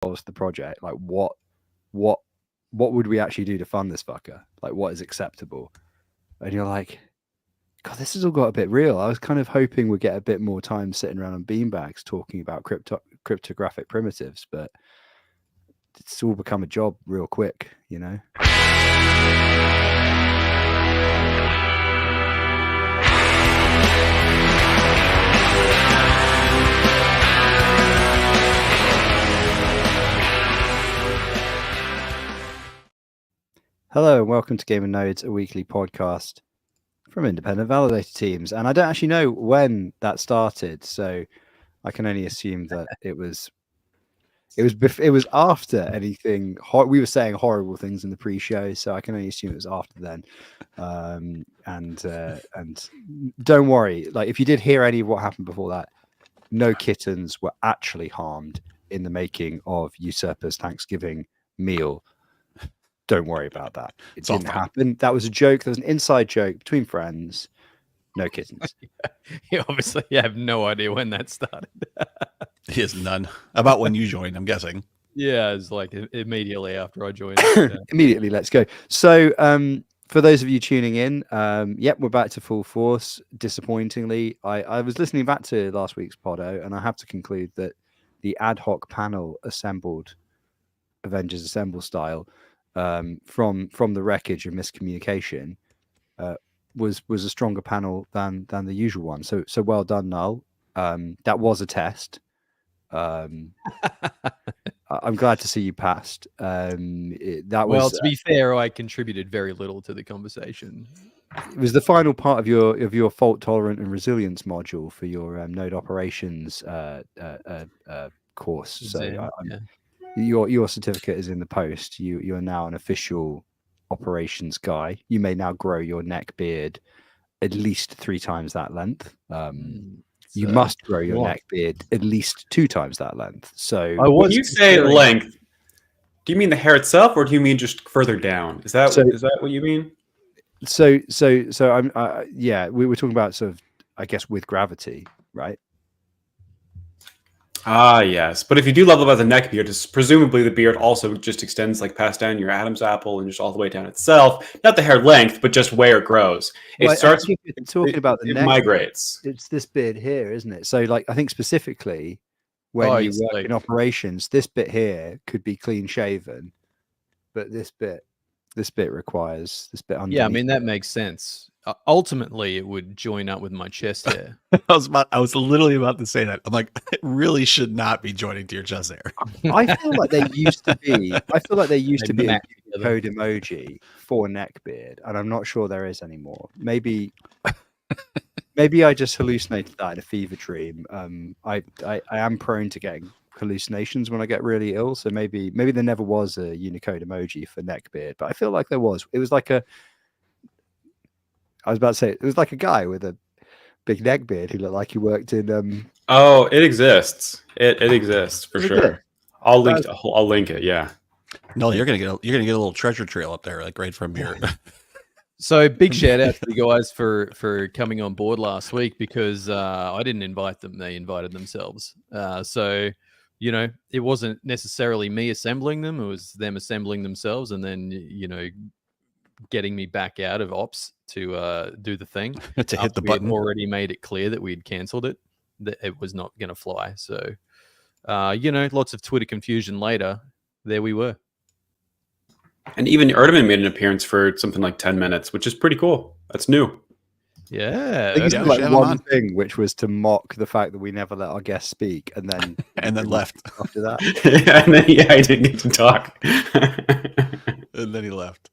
the project, like what would we actually do to fund this fucker? Like, what is acceptable? And you're like, God, this has all got a bit real. I was kind of hoping we'd get a bit more time sitting around on beanbags talking about cryptographic primitives, but it's all become a job real quick, you know? Hello and welcome to Game and Nodes, a weekly podcast from independent validator teams. And I don't actually know when that started, so I can only assume that it was after anything. We were saying horrible things in the pre-show, so I can only assume it was after then. And don't worry, like if you did hear any of what happened before that, no kittens were actually harmed in the making of Usurper's Thanksgiving meal. Don't worry about that. It didn't happen. That was a joke. There was an inside joke between friends. No kittens. You obviously have no idea when that started. He has none. About when you joined, I'm guessing. Yeah, it's like immediately after I joined. Immediately, let's go. So, for those of you tuning in, yep, we're back to full force. Disappointingly, I was listening back to last week's Podo, and I have to conclude that the ad hoc panel assembled, Avengers Assemble style, from the wreckage of miscommunication, was a stronger panel than the usual one. So well done, Null. That was a test. I'm glad to see you passed. To be fair, I contributed very little to the conversation. It was the final part of your fault tolerant and resilience module for your node operations course. So your certificate is in the post. You're now an official operations guy. You may now grow your neck beard at least 3 times that length. You must grow your neck beard at least 2 times that length. So when you say length, do you mean the hair itself, or do you mean just further down? Is that what you mean? So I'm we were talking about sort of, I guess, with gravity, right? Ah, yes. But if you do level by the neck beard, presumably the beard also just extends like past down your Adam's apple and just all the way down itself. Not the hair length, but just where it grows. It starts talking about the neck. Migrates. It's this beard here, isn't it? So like I think specifically when you work in operations, this bit here could be clean shaven, but this bit requires this bit underneath. Yeah, I mean that makes sense. Ultimately, it would join up with my chest hair. I was literally about to say that. I'm like, it really should not be joining to your chest hair. I feel like there used to be. A code emoji for neckbeard, and I'm not sure there is anymore. Maybe I just hallucinated that in a fever dream. I am prone to getting hallucinations when I get really ill, so maybe there never was a Unicode emoji for neckbeard, but I feel like there was. It was like it was like a guy with a big neck beard who looked like he worked in. Oh, it exists. It exists for sure. I'll link it. Yeah. No, you're gonna get a little treasure trail up there, like right from here. So big shout out to the guys for coming on board last week, because I didn't invite them; they invited themselves. So it wasn't necessarily me assembling them; it was them assembling themselves, and then getting me back out of ops to do the thing. To hit the button. We already made it clear that we'd cancelled it, that it was not going to fly. So, lots of Twitter confusion later, there we were. And even Erdman made an appearance for something like 10 minutes, which is pretty cool. That's new. Yeah. I think like one thing, which was to mock the fact that we never let our guests speak, and then left after that. And then I didn't get to talk. And then he left.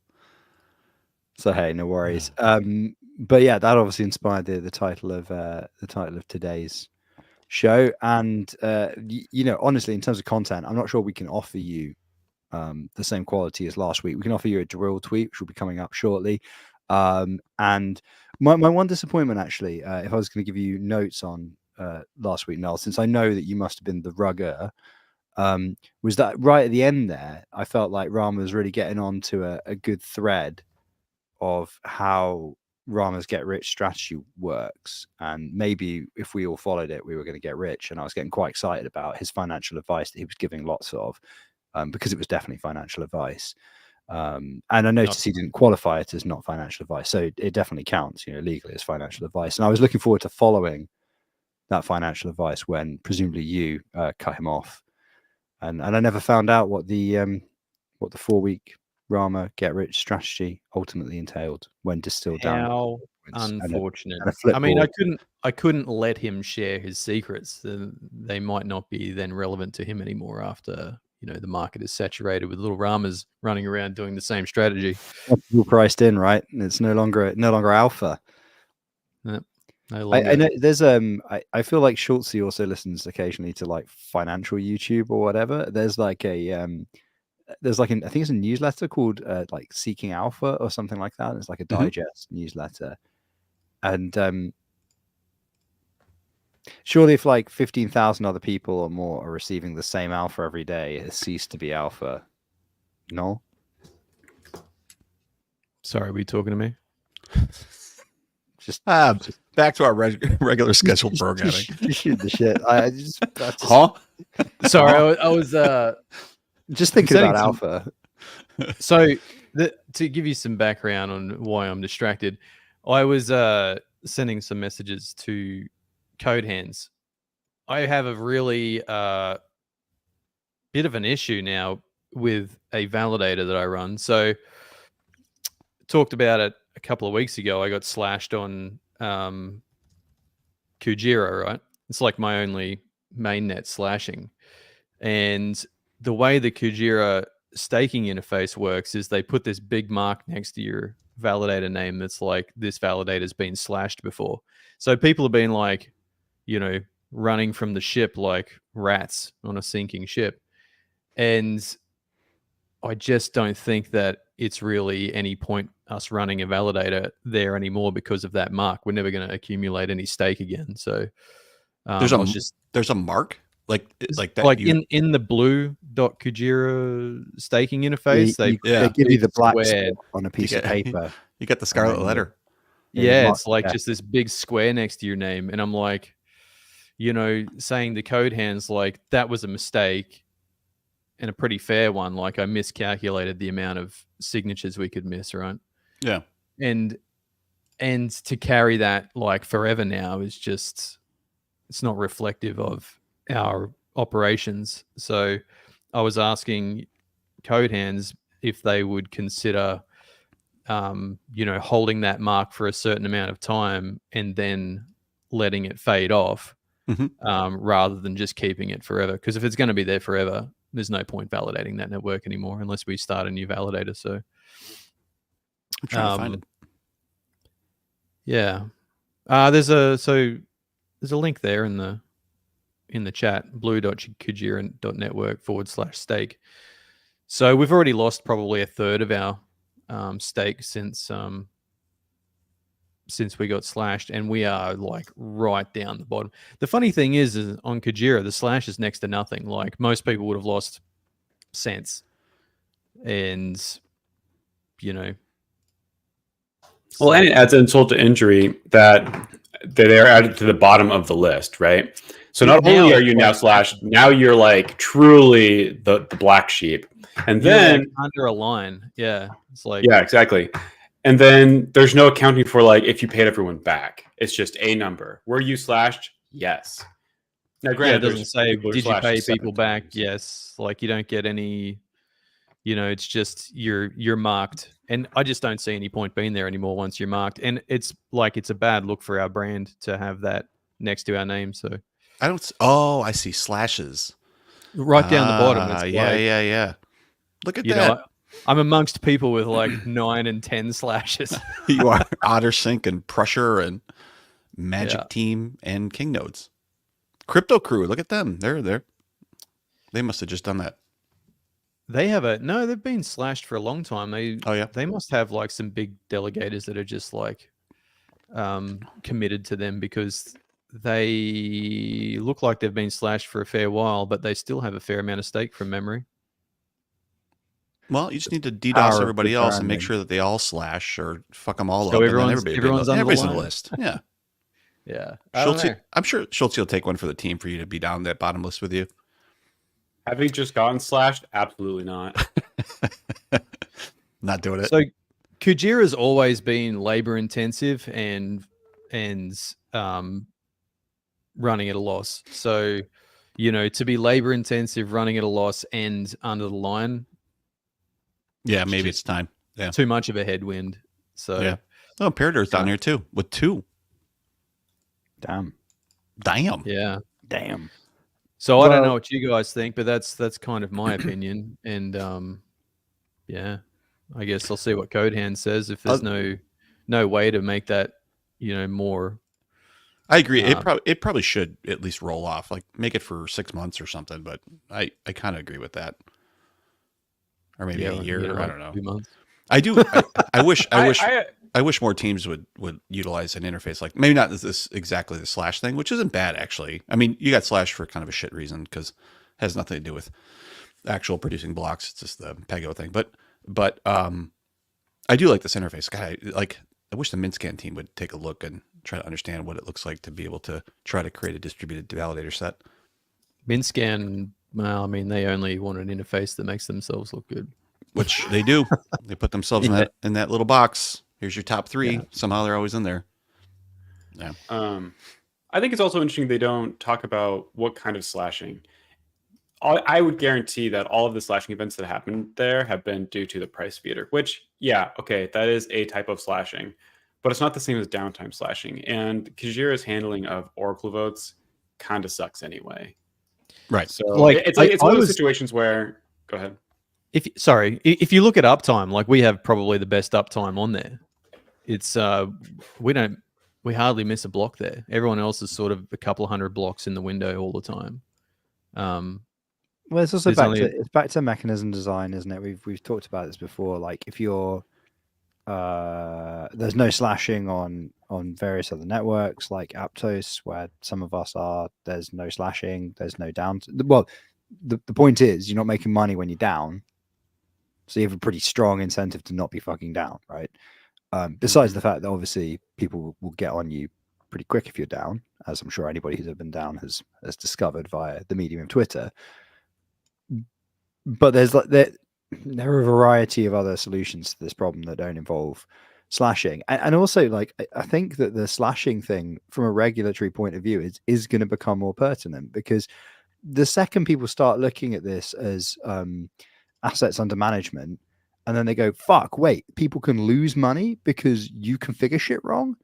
So hey, no worries. But yeah, that obviously inspired the title of today's show. And honestly, in terms of content, I'm not sure we can offer you the same quality as last week. We can offer you a drill tweet, which will be coming up shortly. And my one disappointment, actually, if I was going to give you notes on last week, Noel, since I know that you must have been the rugger, was that right at the end there, I felt like Rama was really getting on to a good thread of how Rama's get rich strategy works, and maybe if we all followed it, we were going to get rich. And I was getting quite excited about his financial advice that he was giving lots of, because it was definitely financial advice. And I noticed he didn't qualify it as not financial advice, so it definitely counts, legally as financial advice. And I was looking forward to following that financial advice when presumably you cut him off, and I never found out what the 4-week Rama get rich strategy ultimately entailed when distilled down. How unfortunate. And a flip I mean, board. I couldn't let him share his secrets. They might not be then relevant to him anymore after the market is saturated with little Ramas running around doing the same strategy. All priced in, right? It's no longer alpha. No I longer. know there's I feel like Schultzy also listens occasionally to like financial YouTube or whatever. There's like a I think it's a newsletter called like Seeking Alpha or something like that. It's like a digest newsletter, and surely if like 15,000 other people or more are receiving the same alpha every day, it has ceased to be alpha. No. Sorry, were you talking to me? Just back to our regular scheduled programming. Just shoot the shit. I just Huh? Sorry, I was just thinking setting about some- alpha. So to give you some background on why I'm distracted, I was sending some messages to Code Hands. I have a really bit of an issue now with a validator that I run. So talked about it a couple of weeks ago. I got slashed on Kujira, right? It's like my only mainnet slashing. And the way the Kujira staking interface works is they put this big mark next to your validator name that's like, this validator's been slashed before. So people have been like, running from the ship like rats on a sinking ship. And I just don't think that it's really any point us running a validator there anymore because of that mark. We're never going to accumulate any stake again. So there's a mark like that, like in the blue.kujira staking interface. They give you the black spot on a piece of paper. You get the scarlet letter. Yeah, it's like just this big square next to your name. And I'm like, saying the Code Hands, like, that was a mistake and a pretty fair one. Like, I miscalculated the amount of signatures we could miss, right? Yeah. And to carry that like forever now is just, it's not reflective of our operations. So I was asking Code Hands if they would consider holding that mark for a certain amount of time and then letting it fade off, rather than just keeping it forever. Because if it's going to be there forever, there's no point validating that network anymore unless we start a new validator. So I'm trying to find it. Yeah. There's a link there in the chat, blue.kujira.network/stake. So we've already lost probably a third of our stake since we got slashed, and we are like right down the bottom. The funny thing is on Kujira, the slash is next to nothing. Like, most people would have lost cents, and Well, and it adds insult to injury that they're added to the bottom of the list, right? So not only are you now slashed, now you're like truly the black sheep. And then like under a line. Yeah. It's like, yeah, exactly. And then there's no accounting for like if you paid everyone back. It's just a number. Were you slashed? Yes. Now, granted, it doesn't say did you pay people back? Times. Yes. Like, you don't get any. It's just you're marked, and I just don't see any point being there anymore once you're marked. And it's like, it's a bad look for our brand to have that next to our name. So I don't. Oh, I see slashes right down the bottom. It's yeah. Look at that. I'm amongst people with like 9 and 10 slashes. You are OtterSync and Prusher and Magic Team and King Nodes. Crypto Crew. Look at them. They're there. They must have just done that. They've been slashed for a long time. They must have like some big delegators that are just like committed to them, because they look like they've been slashed for a fair while, but they still have a fair amount of stake from memory. Well, you just need to DDoS Power of everybody else and make rebranding. sure that they all slash or fuck them all So up. everyone's- And then everyone's under the everybody's on the line. list. Yeah. Yeah, I don't Schultz, know. I'm sure Schultz will take one for the team for you to be down that bottom list with you. Having just gotten slashed, absolutely not. Not doing it. So Kujira's always been labor intensive and running at a loss. So, to be labor intensive, running at a loss, and under the line, Yeah, maybe it's time. Yeah. too much of a headwind. So Yeah. Oh, Paradir's down here too with 2. Damn. Damn. yeah. Damn. So I don't Well- know what you guys think, but that's kind of my opinion. And yeah, I guess I'll see what Codehand says. If there's no way to make that, more. I agree. It probably should at least roll off, like make it for 6 months or something. But I kind of agree with that, or maybe a year. I like don't know. 2 months. I do. I wish more teams would utilize an interface like maybe not this exactly the slash thing, which isn't bad actually. I mean, you got slash for kind of a shit reason because it has nothing to do with actual producing blocks. It's just the Pego thing. But I do like this interface. God, I wish the MintScan team would take a look and try to understand what it looks like to be able to try to create a distributed validator set. MinScan, well, I mean, they only want an interface that makes themselves look good. Which they do. They put themselves in that little box. Here's your top 3. Yeah. Somehow they're always in there. Yeah. I think it's also interesting they don't talk about what kind of slashing. I would guarantee that all of the slashing events that happened there have been due to the price feeder, which, yeah, okay, that is a type of slashing, but it's not the same as downtime slashing. And Kujira's handling of Oracle votes kind of sucks anyway. Right. So it's one of those situations where, go ahead. If you look at uptime, like we have probably the best uptime on there. It's we hardly miss a block there. Everyone else is sort of a couple of hundred blocks in the window all the time. Well, it's also back to mechanism design, isn't it? We've talked about this before. Like if you're there's no slashing on various other networks like Aptos, where some of us are. There's no slashing. There's no down. Well, the point is you're not making money when you're down. So you have a pretty strong incentive to not be fucking down, right? Besides the fact that obviously people will get on you pretty quick if you're down, as I'm sure anybody who's ever been down has discovered via the medium of Twitter. But there are a variety of other solutions to this problem that don't involve slashing, and also like I think that the slashing thing from a regulatory point of view is going to become more pertinent, because the second people start looking at this as assets under management, and then they go, fuck, wait, people can lose money because you configure shit wrong.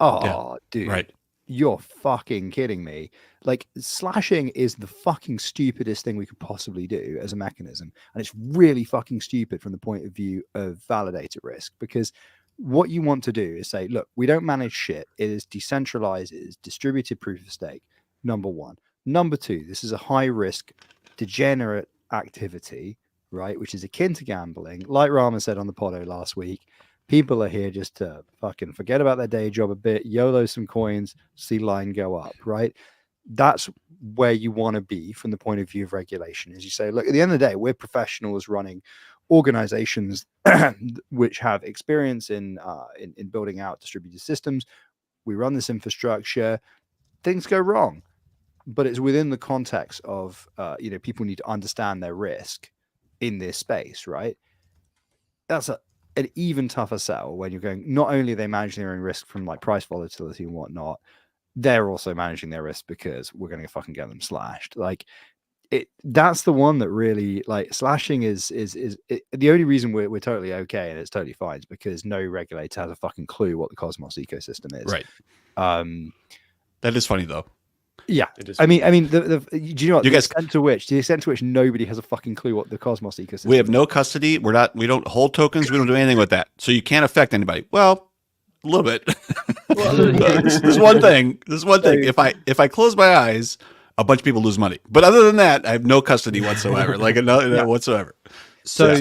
Oh, yeah, dude, right. You're fucking kidding me. Like, slashing is the fucking stupidest thing we could possibly do as a mechanism. And it's really fucking stupid from the point of view of validator risk, because what you want to do is say, look, we don't manage shit. It is decentralized. It is distributed proof of stake. Number 1. Number 2, this is a high risk, degenerate activity, right? Which is akin to gambling. Like Rama said on the podo last week, people are here just to fucking forget about their day job a bit, YOLO some coins, see line go up, right? That's where you want to be from the point of view of regulation. Is you say, look, at the end of the day, we're professionals running organizations which have experience in building out distributed systems. We run this infrastructure. Things go wrong, but it's within the context of people need to understand their risk in this space, right? That's an even tougher sell when you're going, not only are they managing their own risk from like price volatility and whatnot, they're also managing their risk because we're going to fucking get them slashed. Like that's the one that really, like, slashing is the only reason we're totally okay and it's totally fine is because no regulator has a fucking clue what the Cosmos ecosystem is. Right. That is funny though. Yeah, I mean, do you know what? The extent to which nobody has a fucking clue what the Cosmos ecosystem is. We have no custody. We don't hold tokens. We don't do anything with that. So you can't affect anybody. Well, a little bit. There's one thing. If I close my eyes, a bunch of people lose money. But other than that, I have no custody whatsoever. Whatsoever. So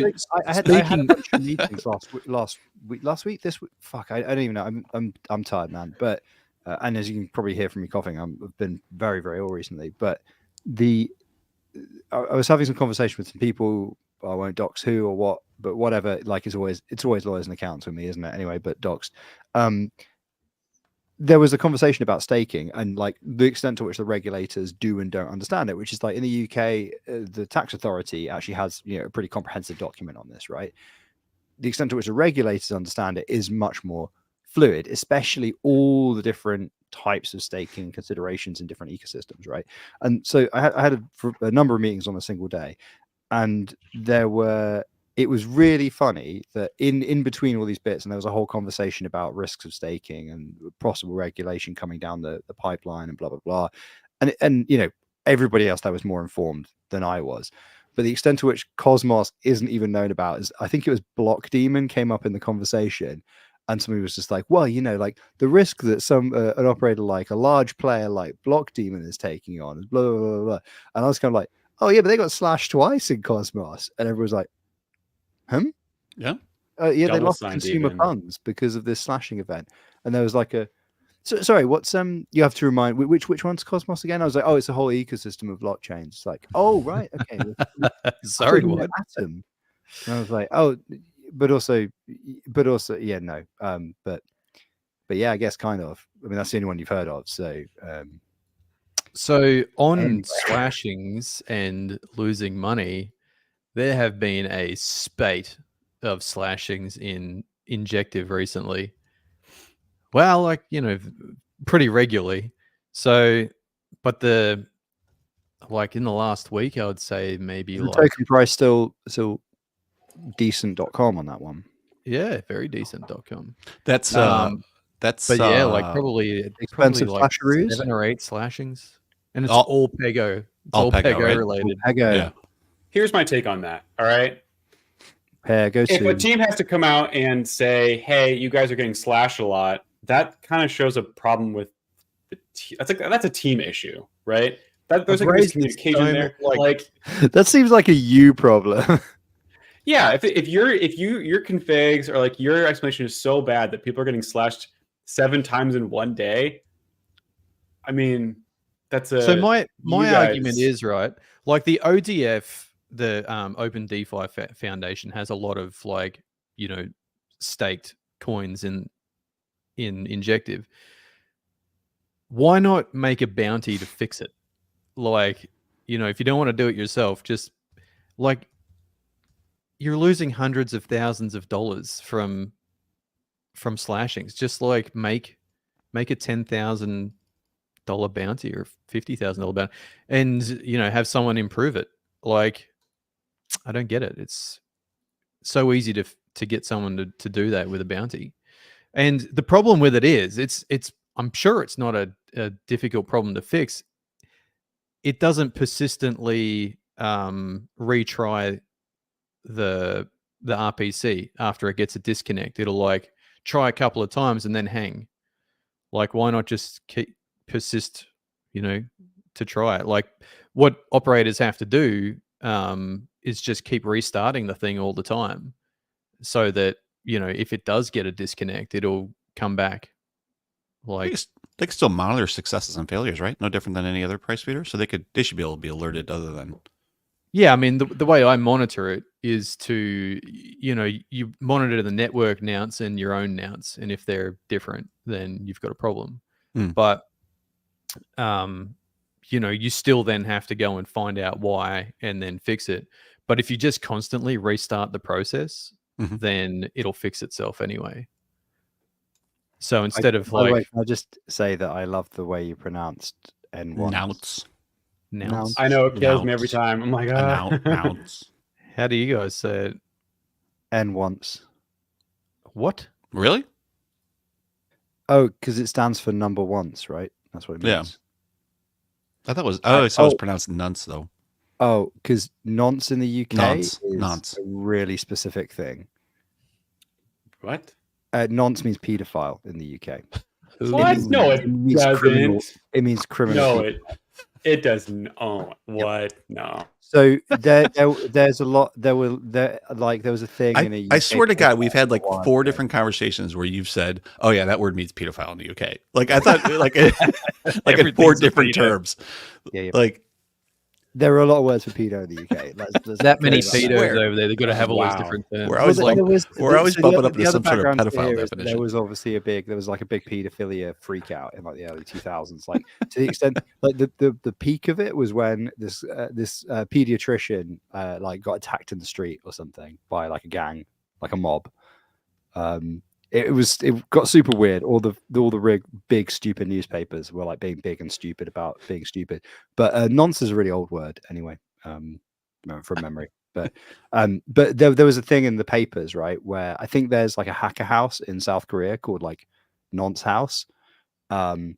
I had a bunch of meetings last week, this week. Fuck, I don't even know. I'm tired, man. But and as you can probably hear from me coughing, I've been very, very ill recently. But I was having some conversation with some people dox who or what, but whatever. Like it's always lawyers and accountants with me, isn't it? Anyway, but doxed. There was a conversation about staking and like the extent to which the regulators do and don't understand it, which is like in the UK, the tax authority actually has a pretty comprehensive document on this, right? The extent to which the regulators understand it is much more fluid, especially all the different types of staking considerations in different ecosystems, right? And so I had a number of meetings on a single day, and it was really funny that in between all these bits, and there was a whole conversation about risks of staking and possible regulation coming down the pipeline and blah blah blah, and everybody else that was more informed than I was. But the extent to which Cosmos isn't even known about is, I think it was Block Demon came up in the conversation, and somebody was just like, well, like the risk that an operator like a large player like Block Demon is taking on is blah blah blah blah. And I was kind of like, oh yeah, but they got slashed twice in Cosmos, and everyone was like, yeah, yeah, they lost consumer funds because of this slashing event. And there was like sorry, what's you have to remind which one's Cosmos again? I was like, oh, it's a whole ecosystem of blockchains. It's like, oh right, okay. Sorry, what? Atom. And I was like, oh, but also, yeah, no, but yeah, I guess kind of. I mean, that's the only one you've heard of. So, on slashings and losing money, there have been a spate of slashings in Injective recently. Well, like, pretty regularly. So, but in the last week, I would say maybe the token price still decent.com on that one. Yeah, very decent.com. That's but yeah, like probably like 7 or 8 slashings, and it's all Pego. It's all Pego right? related. Pego. Yeah. Here's my take on that. All right. Pego. If a team has to come out and say, "Hey, you guys are getting slashed a lot," that kind of shows a problem with the team. That's a team issue, right? There's like miscommunication there. Like that seems like a you problem. Yeah, if your configs or like your explanation is so bad that people are getting slashed 7 times in one day, I mean, that's a. So my argument is, right, like the ODF, the Open DeFi Foundation has a lot of staked coins in Injective. Why not make a bounty to fix it? Like, if you don't want to do it yourself, just like, you're losing hundreds of thousands of dollars from slashings. Just like make a $10,000 bounty or $50,000 bounty, and have someone improve it. Like, I don't get it. It's so easy to get someone to do that with a bounty. And the problem with it is, it's I'm sure it's not a difficult problem to fix. It doesn't persistently retry the RPC after it gets a disconnect. It'll like try a couple of times and then hang. Like, why not just persist, to try it? Like, what operators have to do is just keep restarting the thing all the time, so that if it does get a disconnect, it'll come back. Like, they can still monitor successes and failures, right? No different than any other price feeder. So they should be able to be alerted. Other than, yeah, I mean, the way I monitor it is to you monitor the network nonce and your own nonce, and if they're different, then you've got a problem. But you still then have to go and find out why and then fix it. But if you just constantly restart the process, then it'll fix itself anyway. So instead of by the way, can I just say that I love the way you pronounced N1. Nounce. I know, it kills me every time. I'm like, Nounce. How do you guys say it? N-once. What? Really? Oh, because it stands for number once, right? That's what it means. Yeah. I thought it was. Oh, so it's pronounced nonce though. Oh, because nonce in the UK nonce. is a really specific thing. What? Nonce means paedophile in the UK. What? No, it doesn't. It means criminal. No, it doesn't. Oh, what? No. So there's a lot. There was a thing. I swear to God, we've had like 4 different conversations where you've said, "Oh yeah, that word means pedophile in the UK." Like I thought, like in 4 different terms. Yeah. Like There are a lot of words for pedo in the UK. Let's That many say that. pedos over there. They've got to have all these Wow. different terms. We're always Well, like there was- we're always so bumping the up to other some sort of background to pedophile here is definition. there was obviously there was like a big pedophilia freak out in like the early 2000s. Like to the extent, like the peak of it was when this pediatrician like got attacked in the street or something by like a gang, like a mob. It got super weird. All the big stupid newspapers were like being big and stupid about being stupid. But nonce is a really old word anyway, from memory. But there was a thing in the papers, right, where I think there's like a hacker house in South Korea called like Nonce House. And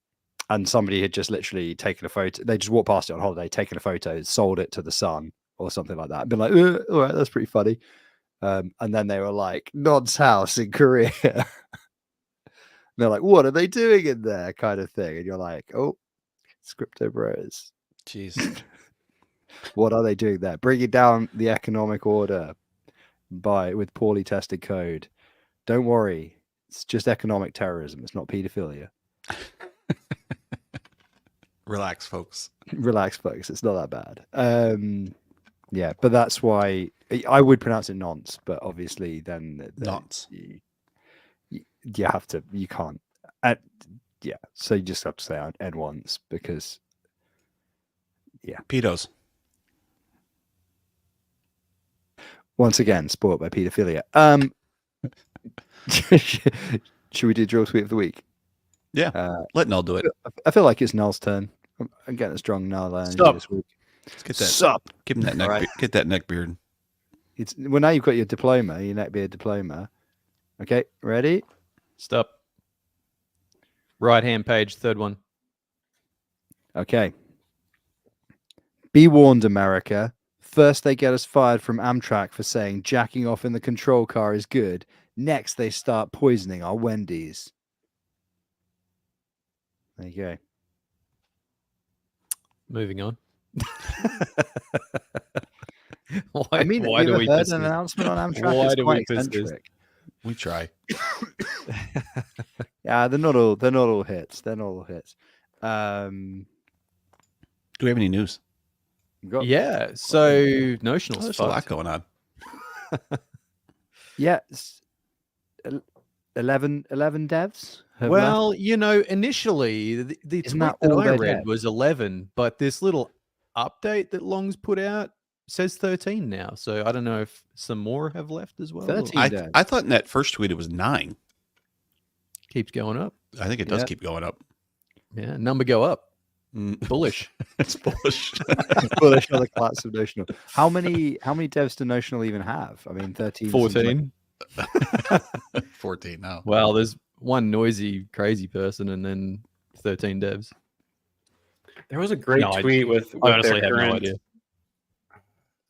somebody had just literally taken a photo. They just walked past it on holiday, taken a photo, sold it to the Sun or something like that. Been like, all right, that's pretty funny. And then they were like, Nonce House in Korea. They're like, what are they doing in there? Kind of thing. And you're like, oh, Scripto Bros. Jeez. What are they doing there? Bringing down the economic order with poorly tested code. Don't worry. It's just economic terrorism. It's not pedophilia. Relax, folks. Relax, folks. It's not that bad. Yeah, but that's why I would pronounce it nonce, but obviously then Nonce. You have to. You can't. Yeah, so you just have to say N once because. Yeah. Pedos. Once again, spoiled by pedophilia. Should we do drill tweet of the week? Yeah. Let Null do it. I feel like it's Null's turn. I'm getting a strong Null energy Stop. this week. Let's get that. Sup. Give him that neck. Right. Get that neck beard. Well, now you've got your diploma, your neckbeard diploma. Okay, ready? Stop. Right hand page, third one. Okay. Be warned, America. First, they get us fired from Amtrak for saying jacking off in the control car is good. Next, they start poisoning our Wendy's. There you go. Moving on. I mean, why do we heard piss an this? announcement on Amtrak? Why It's do quite we piss this? eccentric. We try. Yeah, they're not all hits. They're not all hits. Do we have any news? Yeah, so Notional's There's a lot fucked. going on. Yeah, 11 devs. have left. Well, initially the tweet Isn't that that all I they're read dead? was 11, but this little update that Long's put out says 13 now. So I don't know if some more have left as well. or 13. I thought in that first tweet it was 9. keeps going up. I think it does Yeah. keep going up. Yeah, number go up. Mm, Bullish. it's bullish. Bullish on the class of Notional. How many devs do Notional even have? I mean, 13. 14. 14 now. Well, there's one noisy, crazy person and then 13 devs. There was a great No, tweet with I honestly their have current. no idea.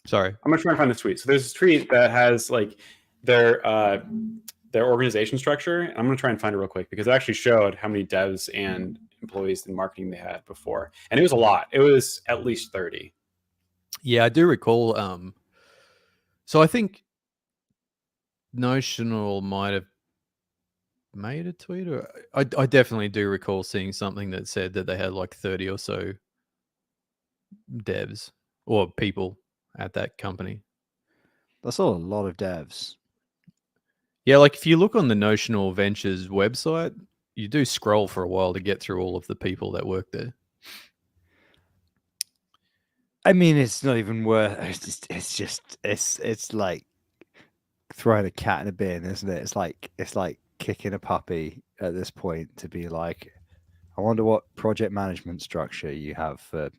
Sorry. I'm gonna try and find this tweet. So there's this tweet that has like their organization structure. I'm gonna try and find it real quick because it actually showed how many devs and employees in marketing they had before, and it was a lot. It was at least 30. Yeah, I do recall. So I think Notional might have made a tweet, or I definitely do recall seeing something that said that they had like 30 or so devs or people at that company. That's all a lot of devs. Yeah, like if you look on the Notional Ventures website, you do scroll for a while to get through all of the people that work there. I mean, it's not even worth. It's like throwing a cat in a bin, isn't it? It's like kicking a puppy at this point to be like, I wonder what project management structure you have for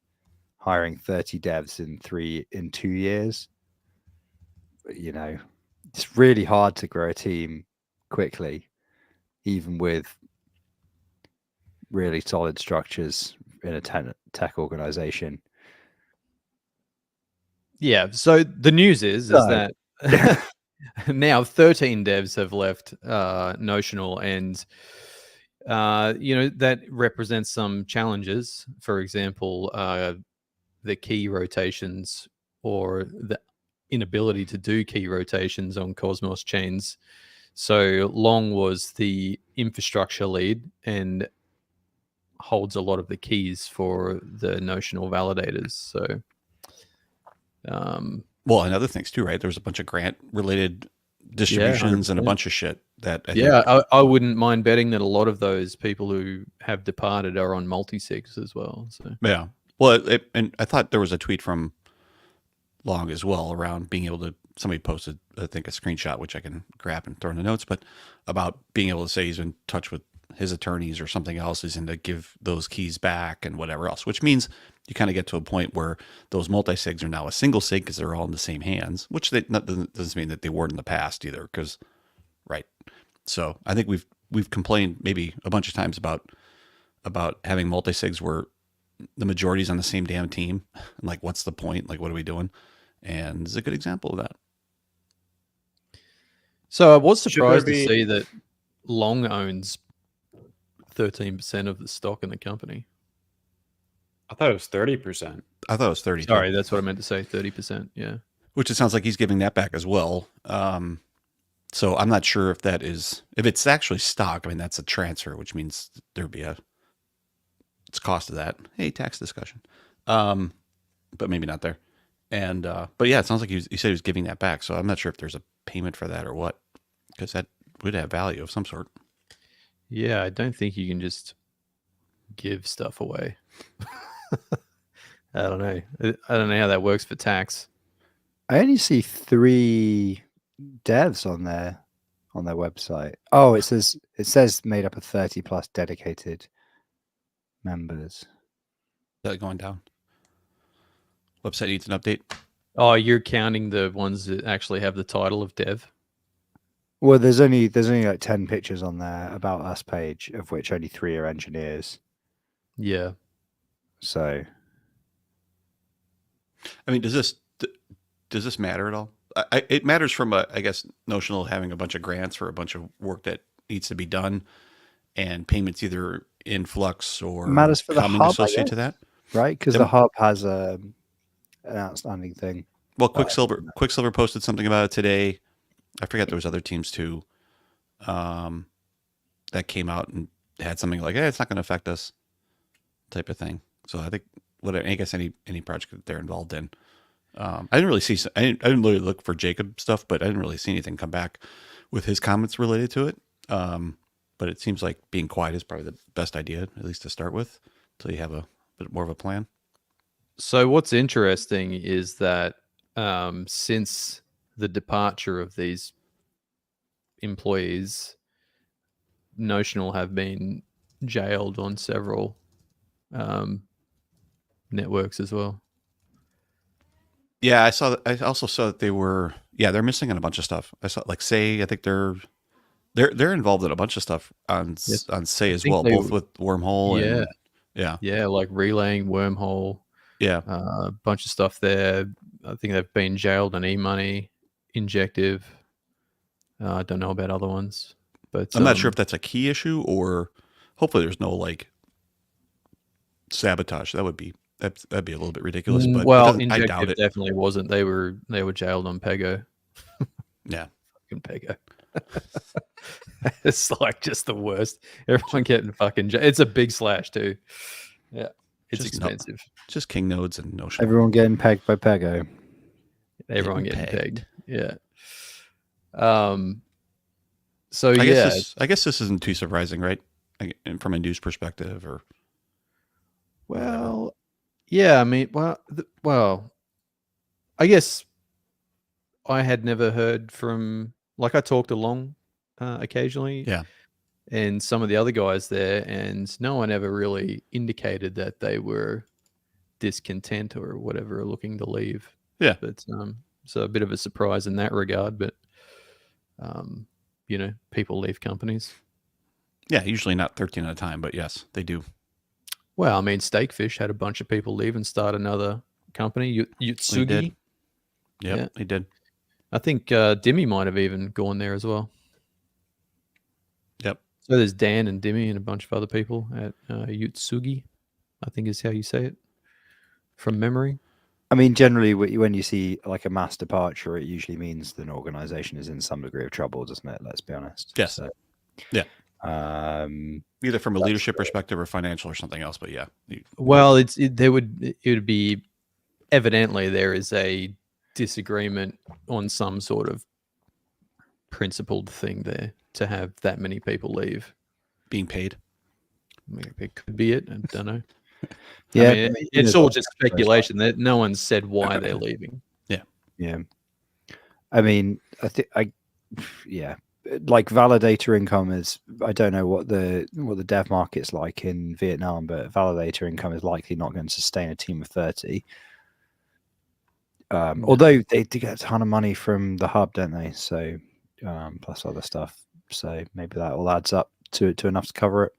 hiring 30 devs in 2 years. It's really hard to grow a team quickly, even with really solid structures in a tech organization. Yeah. So the news is that now 13 devs have left Notional, and that represents some challenges. For example, the key rotations or the inability to do key rotations on Cosmos chains. So Long was the infrastructure lead and holds a lot of the keys for the Notional validators. So Well, and other things too, right? There was a bunch of grant-related distributions and a 100%. bunch of shit that I think, I wouldn't mind betting that a lot of those people who have departed are on multi-sigs as well. So yeah. Well, and I thought there was a tweet from Long as well around being able to. Somebody posted, I think, a screenshot which I can grab and throw in the notes, but about being able to say he's in touch with his attorneys or something else, is in to give those keys back and whatever else. Which means you kind of get to a point where those multi-sigs are now a single sig because they're all in the same hands, which doesn't mean that they weren't in the past either. Because, right. So I think we've complained maybe a bunch of times about having multi-sigs where the majority's on the same damn team. And like, what's the point? Like, what are we doing? And it's a good example of that. So I was surprised to see that Long owns 13% of the stock in the company. I thought it was 30%. I thought it was 30. Sorry, that's what I meant to say. 30%. Yeah. Which it sounds like he's giving that back as well. So I'm not sure if it's actually stock. I mean, that's a transfer, which means there'd be it's cost of that. Hey, tax discussion. But maybe not there. And, but yeah, it sounds like he said he was giving that back. So I'm not sure if there's a payment for that or what, because that would have value of some sort. Yeah. I don't think you can just give stuff away. I don't know. I don't know how that works for tax. I only see 3 devs on their website. Oh, it says made up of 30 plus dedicated members. Is that going down? Website needs an update. Oh, you're counting the ones that actually have the title of dev? Well, there's only like 10 pictures on their About Us page, of which only 3 are engineers. Yeah. So, I mean, does this matter at all? It matters from I guess, notional having a bunch of grants for a bunch of work that needs to be done, and payments either in flux or matters for the hub, associated to that, right? Because the hub has an outstanding thing. Well, Quicksilver posted something about it today. I forget there was other teams too, that came out and had something like, "Hey, it's not going to affect us," type of thing. So I think I guess any project that they're involved in. I didn't really see. I didn't really look for Jacob stuff, but I didn't really see anything come back with his comments related to it. But it seems like being quiet is probably the best idea, at least to start with, until you have a bit more of a plan. So what's interesting is that since the departure of these employees, Notional have been jailed on several networks as well. Yeah, I saw that. I also saw that they're missing on a bunch of stuff. I saw like Say, I think they're involved in a bunch of stuff on Say as well, both with Wormhole and yeah, like relaying Wormhole. Yeah, a bunch of stuff there. I think they've been jailed on eMoney, Injective. I don't know about other ones, but I'm not sure if that's a key issue or hopefully there's no like sabotage. That'd be a little bit ridiculous. But Injective I doubt it. Definitely wasn't. They were jailed on Pego. Yeah, fucking Pego. It's like just the worst. Everyone getting fucking. It's a big slash too. Yeah, it's just expensive. Just King Nodes and Notion. Everyone getting pegged by Pego. Everyone getting pegged. Yeah. So I guess this isn't too surprising, right? From a news perspective, or yeah. I mean, I guess I had never heard from. Like, I talked along occasionally, yeah, and some of the other guys there, and no one ever really indicated that they were discontent or whatever, or looking to leave. Yeah, but so a bit of a surprise in that regard, but people leave companies. Yeah, usually not 13 at a time, but yes, they do. Well, I mean, Steakfish had a bunch of people leave and start another company. Yutsugi. Yeah, they did. I think Dimmy might have even gone there as well. Yep. So there's Dan and Dimmy and a bunch of other people at Yutsugi, I think is how you say it, from memory. I mean, generally, when you see like a mass departure, it usually means that an organization is in some degree of trouble, doesn't it? Let's be honest. Yes. So, yeah. Either from a leadership perspective or financial or something else, but yeah. Well, it would be evidently there is a disagreement on some sort of principled thing there to have that many people leave. Being paid. It could be it. I don't know. Yeah, I mean, it's all just speculation. That no one said why they're leaving. Yeah. I mean, yeah, like validator income is. I don't know what the dev market's like in Vietnam, but validator income is likely not going to sustain a team of 30. No. Although they do get a ton of money from the hub, don't they? So plus other stuff. So maybe that all adds up to enough to cover it.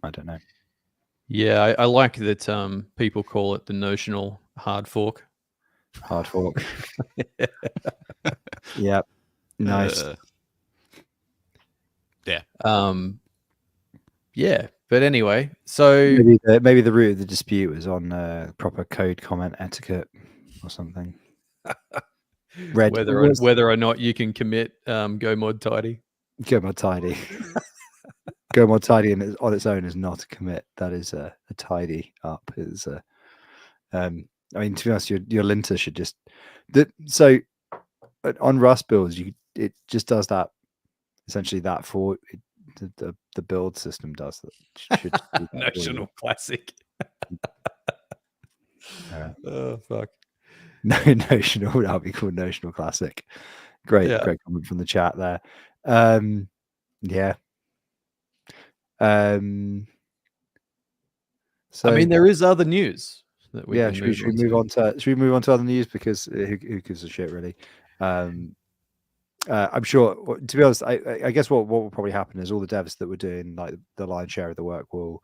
I don't know. Yeah, I like that people call it the notional hard fork. Hard fork. Yeah. Nice. Yeah. Yeah, but anyway, so maybe the root of the dispute was on proper code comment etiquette or something. whether or not you can commit go mod tidy. Go mod tidy. Go mod tidy on its own is not a commit. That is a tidy up. Is I mean, to be honest, your linter should just so on Rust builds, it just does that essentially that for the build system does that. Should do that Notional classic. Oh fuck. No, notional. That'll be called notional classic. Great comment from the chat there. Yeah. So I mean, there is other news that we should we move on to other news, because who gives a shit really? I'm sure, to be honest, I guess what will probably happen is all the devs that were doing like the lion's share of the work will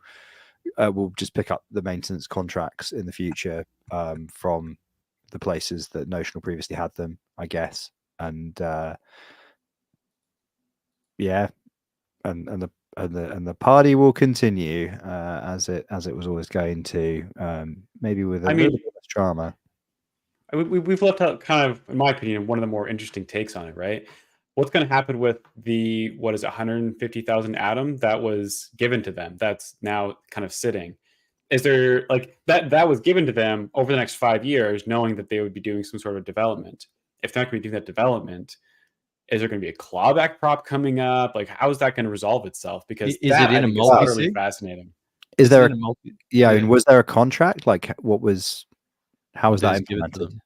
just pick up the maintenance contracts in the future from the places that Notional previously had them, I guess. And and the party will continue as it was always going to, maybe with a little bit less drama. We've left out kind of, in my opinion, one of the more interesting takes on it, right? What's going to happen with the 150,000 atom that was given to them? That's now kind of sitting. Is there like that was given to them over the next 5 years, knowing that they would be doing some sort of development? If they're not going to be doing that development, is there going to be a clawback prop coming up? Like, how is that going to resolve itself? Because is it in a multi-sig? Fascinating. Is there I mean, was there a contract? Like, how was that implemented?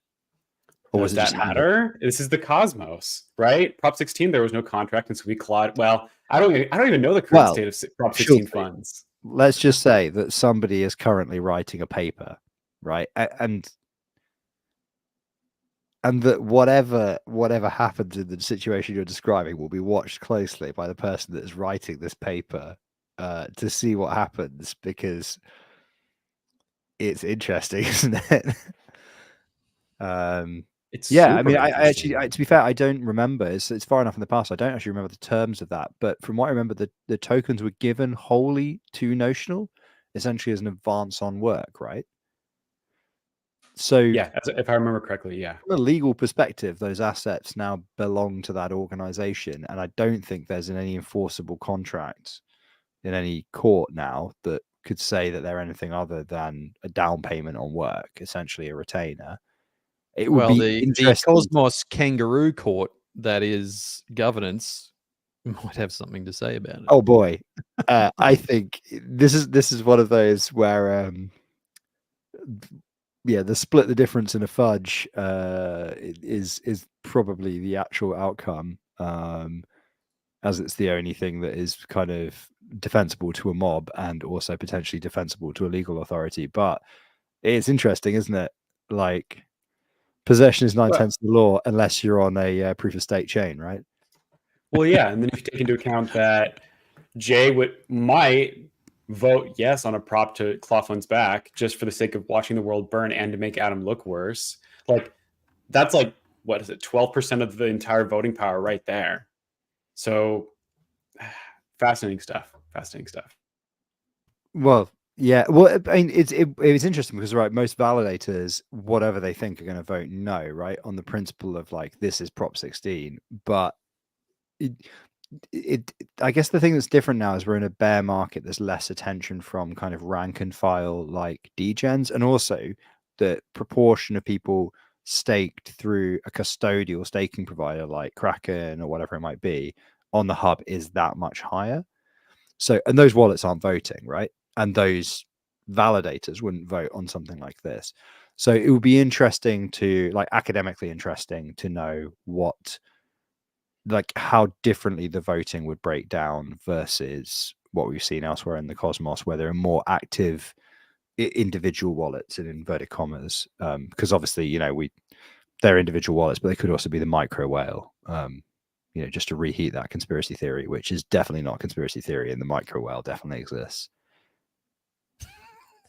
Or does that matter? This is the Cosmos, right? Prop 16, there was no contract, and so we clawed. Well, I don't even know the current state of Prop 16 funds. Let's just say that somebody is currently writing a paper, right? And that whatever happens in the situation you're describing will be watched closely by the person that is writing this paper to see what happens, because it's interesting, isn't it? I mean, I actually, to be fair, I don't remember. It's far enough in the past. I don't actually remember the terms of that. But from what I remember, the tokens were given wholly to Notional, essentially as an advance on work, right? So yeah, if I remember correctly, yeah. From a legal perspective, those assets now belong to that organization, and I don't think there's any enforceable contract in any court now that could say that they're anything other than a down payment on work, essentially a retainer. It would be the Cosmos kangaroo court, that is governance, might have something to say about it. Oh boy, I think this is one of those where the split the difference in a fudge is probably the actual outcome, as it's the only thing that is kind of defensible to a mob and also potentially defensible to a legal authority. But it's interesting, isn't it? Like, possession is 9/10 of the law unless you're on a proof of stake chain, right? Well, yeah, and then if you take into account that Jay might vote yes on a prop to claw funds back just for the sake of watching the world burn and to make Adam look worse, like, that's like, what is it, 12% of the entire voting power right there. So fascinating stuff. Well, yeah. Well, I mean, it's interesting because, right, most validators, whatever they think, are going to vote no, right, on the principle of like, this is Prop 16. But I guess the thing that's different now is we're in a bear market. There's less attention from kind of rank and file like degens, and also the proportion of people staked through a custodial staking provider like Kraken or whatever it might be on the hub is that much higher. So, and those wallets aren't voting, right? And those validators wouldn't vote on something like this. So it would be interesting to, like, academically interesting to know what, like, how differently the voting would break down versus what we've seen elsewhere in the Cosmos, where there are more active individual wallets in inverted commas, because obviously, you know, they're individual wallets, but they could also be the micro whale, you know, just to reheat that conspiracy theory, which is definitely not a conspiracy theory, and the micro whale definitely exists.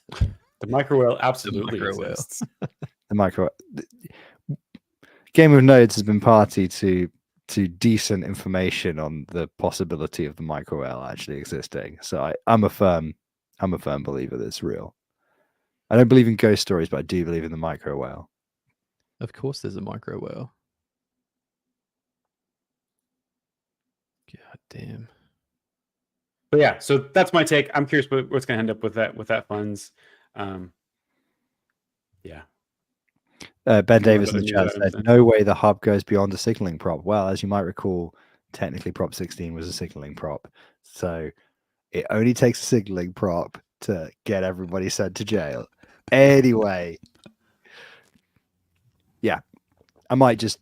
The micro whale absolutely exists. The micro Game of Nodes has been party to decent information on the possibility of the micro whale actually existing. So I'm a firm believer that it's real. I don't believe in ghost stories, but I do believe in the micro whale. Of course, there's a micro whale. God damn. But yeah, so that's my take. I'm curious what's going to end up with that funds. Yeah. Ben Davis in the chat said, "No way the hub goes beyond a signaling prop." Well, as you might recall, technically Prop 16 was a signaling prop, so it only takes a signaling prop to get everybody sent to jail. Anyway, yeah, I might just,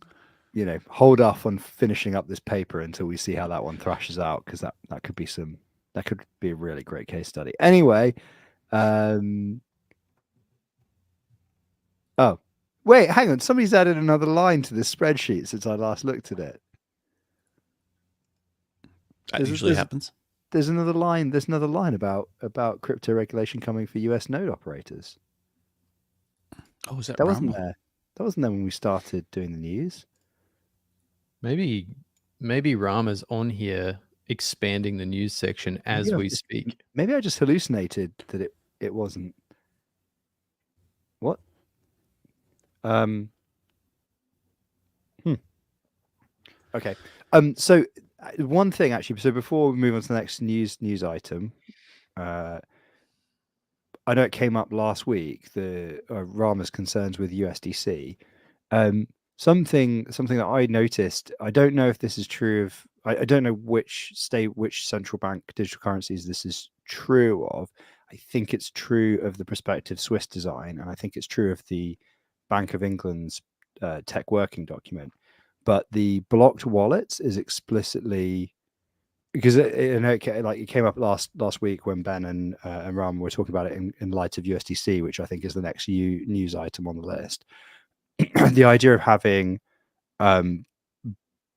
you know, hold off on finishing up this paper until we see how that one thrashes out, because that could be a really great case study. Anyway, oh wait, hang on, somebody's added another line to this spreadsheet since I last looked at it. That usually happens. There's another line. There's another line about crypto regulation coming for US node operators. Oh, is that wasn't there? That wasn't there when we started doing the news. Maybe Rama's on here expanding the news section as we speak. Maybe I just hallucinated that it wasn't. What? Okay. So one thing actually. So before we move on to the next news item, I know it came up last week. The Rama's concerns with USDC. Something that I noticed. I don't know if this is true of. I don't know which central bank digital currencies this is true of. I think it's true of the prospective Swiss design, and I think it's true of the Bank of England's tech working document. But the blocked wallets is explicitly, because it came up last week when Ben and Ram were talking about it in light of USDC, which I think is the next news item on the list. The idea of having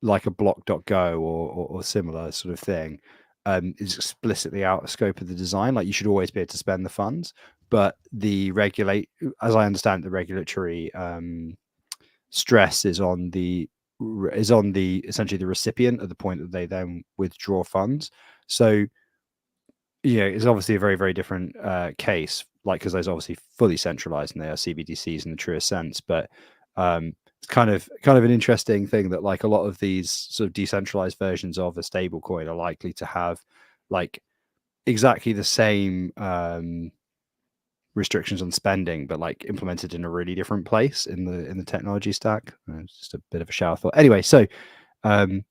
like a block.go or similar sort of thing is explicitly out of scope of the design. Like, you should always be able to spend the funds, but as I understand, the regulatory stress is on the essentially the recipient at the point that they then withdraw funds. So, you know, it's obviously a very, very different case, like, because those are obviously fully centralized and they are CBDCs in the truest sense. But it's kind of an interesting thing that, like, a lot of these sort of decentralized versions of a stable coin are likely to have like exactly the same restrictions on spending, but like implemented in a really different place in the technology stack. It's just a bit of a shower thought. Anyway, so I'm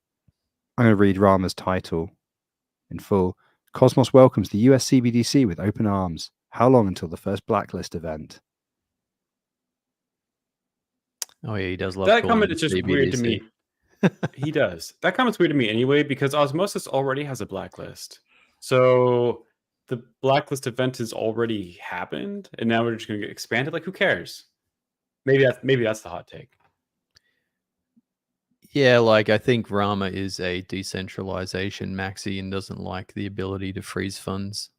going to read Rama's title in full. Cosmos welcomes the US CBDC with open arms. How long until the first blacklist event? Oh yeah, he does love that comment. Is just CBDC. Weird to me. He does. That comment's weird to me anyway, because Osmosis already has a blacklist. So the blacklist event has already happened, and now we're just going to get expanded. Like, who cares? Maybe that's the hot take. Yeah, like, I think Rama is a decentralization maxi and doesn't like the ability to freeze funds.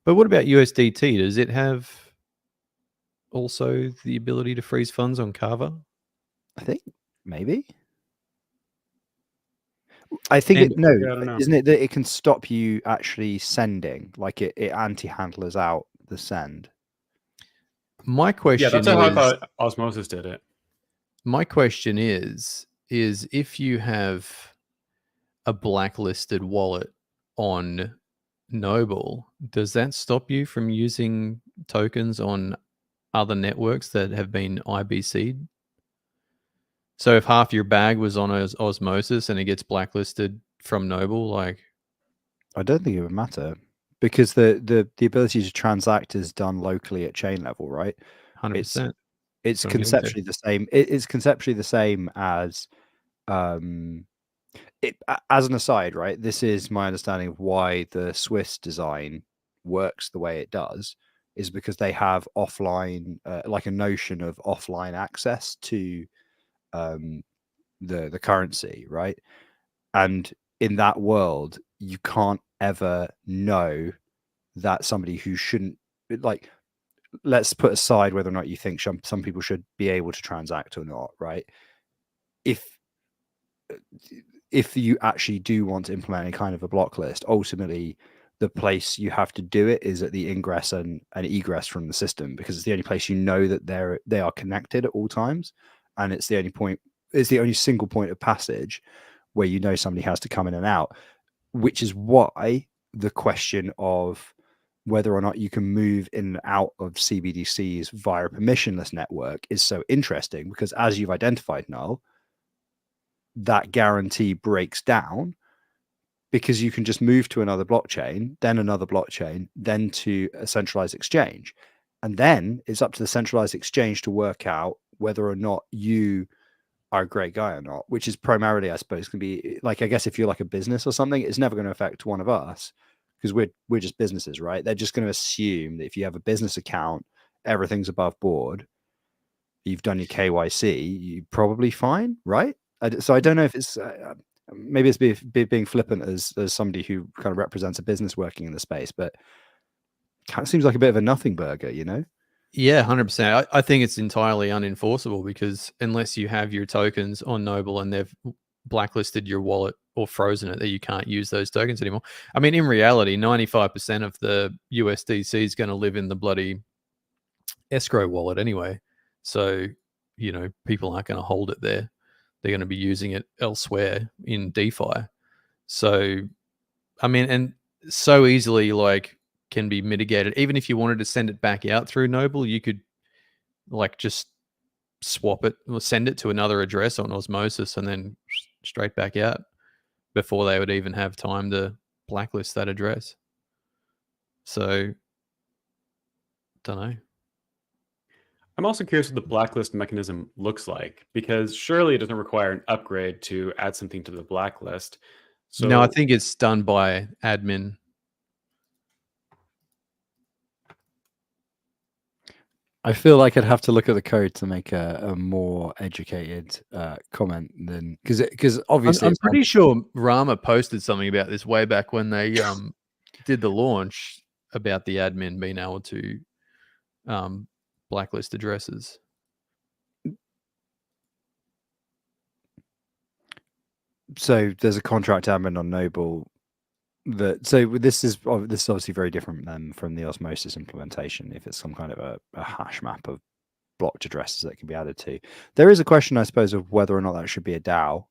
But what about USDT? Does it have also the ability to freeze funds on Kava? I think maybe. I think isn't it that it can stop you actually sending? Like, it anti-handlers out the send. My question that's how I thought Osmosis did it. My question is if you have a blacklisted wallet on Noble, does that stop you from using tokens on other networks that have been IBC'd? So if half your bag was on Osmosis and it gets blacklisted from Noble, like, I don't think it would matter because the ability to transact is done locally at chain level, right? 100%. It's conceptually the same. It's conceptually the same as as an aside, right? This is my understanding of why the Swiss design works the way it does, is because they have offline, like a notion of offline access to the currency, right? And in that world, you can't ever know that somebody who shouldn't, like, let's put aside whether or not you think some people should be able to transact or not, right? If you actually do want to implement any kind of a block list, ultimately the place you have to do it is at the ingress and egress from the system, because it's the only place you know that they are connected at all times, and it's the only single point of passage where you know somebody has to come in and out, which is why the question of whether or not you can move in and out of CBDCs via a permissionless network is so interesting, because as you've identified, Noel, that guarantee breaks down because you can just move to another blockchain, then to a centralized exchange. And then it's up to the centralized exchange to work out whether or not you are a great guy or not, which is primarily, I suppose, can be like, I guess if you're like a business or something, it's never going to affect one of us because we're just businesses, right? They're just going to assume that if you have a business account, everything's above board, you've done your KYC, you're probably fine, right? So I don't know if it's maybe it's being flippant as somebody who kind of represents a business working in the space, but it kind of seems like a bit of a nothing burger, you know? Yeah, 100%. I think it's entirely unenforceable because unless you have your tokens on Noble and they've blacklisted your wallet or frozen it, that you can't use those tokens anymore. I mean, in reality, 95% of the USDC is going to live in the bloody escrow wallet anyway. So, people aren't going to hold it there. They're going to be using it elsewhere in DeFi. So, I mean, and so easily can be mitigated. Even if you wanted to send it back out through Noble, you could just swap it or send it to another address on Osmosis and then straight back out before they would even have time to blacklist that address. So, don't know. I'm also curious what the blacklist mechanism looks like, because surely it doesn't require an upgrade to add something to the blacklist. So no, I think it's done by admin. I feel like I'd have to look at the code to make a more educated comment than because obviously I'm pretty sure Rama posted something about this way back when they did the launch about the admin being able to blacklist addresses. So there's a contract admin on Noble. This is obviously very different than from the Osmosis implementation. If it's some kind of a hash map of blocked addresses that can be added to, there is a question, I suppose, of whether or not that should be a DAO.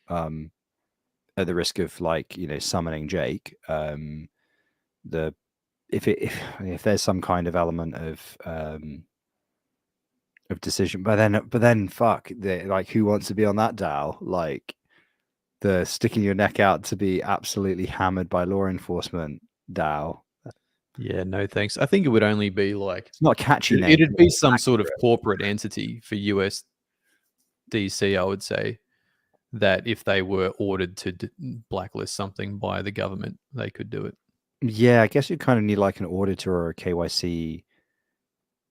At the risk of summoning Jake, if there's some kind of element of decision, but then fuck, who wants to be on that DAO? The sticking your neck out to be absolutely hammered by law enforcement DAO. Yeah, no thanks. I think it would only be it's not a catchy name. It'd be some sort of corporate entity for USDC, I would say, that if they were ordered to blacklist something by the government, they could do it. Yeah, I guess you kind of need like an auditor or a KYC.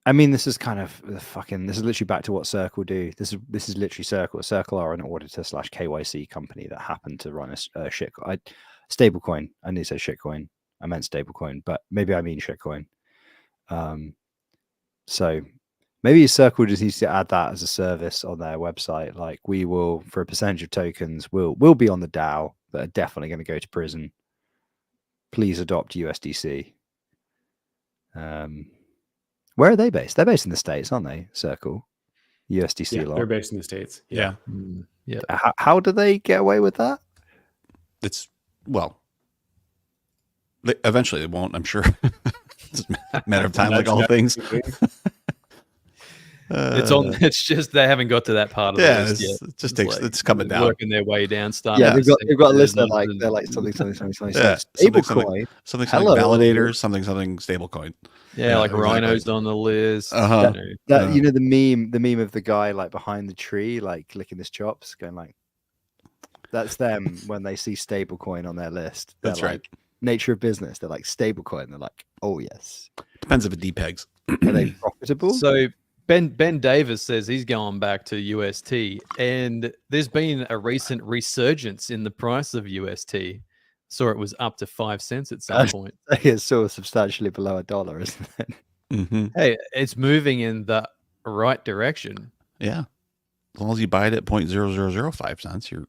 I mean, this is kind of this is literally back to what Circle do. This is literally Circle. Circle are an auditor / KYC company that happened to run a stablecoin. I need to say shitcoin. I meant stablecoin, but maybe I mean shitcoin. So maybe Circle just needs to add that as a service on their website. Like, we will, for a percentage of tokens, we'll be on the DAO that are definitely going to go to prison. Please adopt USDC. Where are they based? They're based in the States, aren't they? Circle, USDC. Yeah, they're based in the States. Yeah. Yeah. How do they get away with that? Eventually they won't, I'm sure. It's a matter of time, like all things. It's just they haven't got to that part of the list yet. It just takes. It's coming down. Working their way down. Starting. Yeah, to they've got a list. there's They're like nothing- something. Yeah, Stable coin. something Hello. validators, something stablecoin. Yeah, like exactly. Rhino's on the list. Uh-huh. You know the meme of the guy like behind the tree, like licking his chops, going like, that's them when they see stablecoin on their list. They're That's like, right. Nature of business. They're like stablecoin. They're like, oh yes. Depends if it depegs. Are they profitable? So Ben Davis says he's going back to UST, and there's been a recent resurgence in the price of UST. Saw it was up to 5 cents at some point. It's still substantially below $1, isn't it? Mm-hmm. Hey, it's moving in the right direction. Yeah, as long as you buy it at 0.0005 cents, you're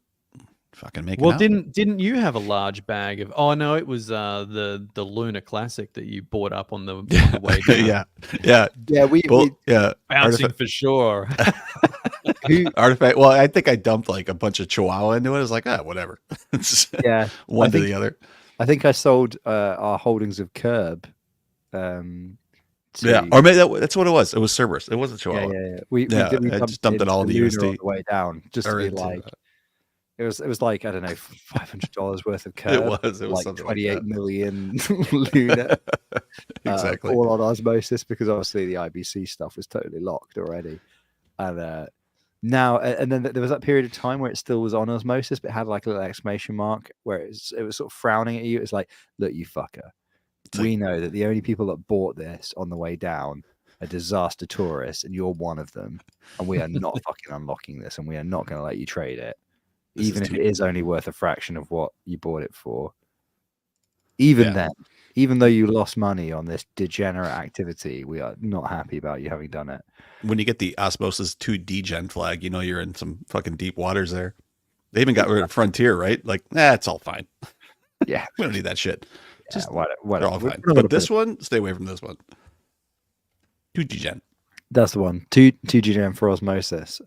fucking making. Well, out. didn't you have a large bag of? Oh no, it was the Lunar Classic that you bought up on the way down. yeah. We Bouncing for sure. Artifact. Well, I think I dumped like a bunch of Chihuahua into it. I was like, whatever. yeah. One to the other. I think I sold our holdings of Curb. Yeah, or maybe that's what it was. It was Cerberus. It wasn't Chihuahua. Yeah. We I just dumped it all into USD on the way down, just to be like. It was like, I don't know, $500 worth of Curb. It was like something 28 like million Luna. Exactly. All on osmosis, because obviously the IBC stuff was totally locked already. And now, and then there was that period of time where it still was on osmosis, but had like a little exclamation mark where it was sort of frowning at you. It's like, look, you fucker. We know that the only people that bought this on the way down are disaster tourists, and you're one of them. And we are not fucking unlocking this, and we are not going to let you trade it. Even if it is only worth a fraction of what you bought it for. Even then, even though you lost money on this degenerate activity, we are not happy about you having done it. When you get the Osmosis 2 degen flag, you know you're in some fucking deep waters there. They even got rid of Frontier, right? Like, it's all fine. Yeah. We don't need that shit. Just whatever. They're all fine. But this one, stay away from this one. 2 degen. That's the one. 2 degen for osmosis.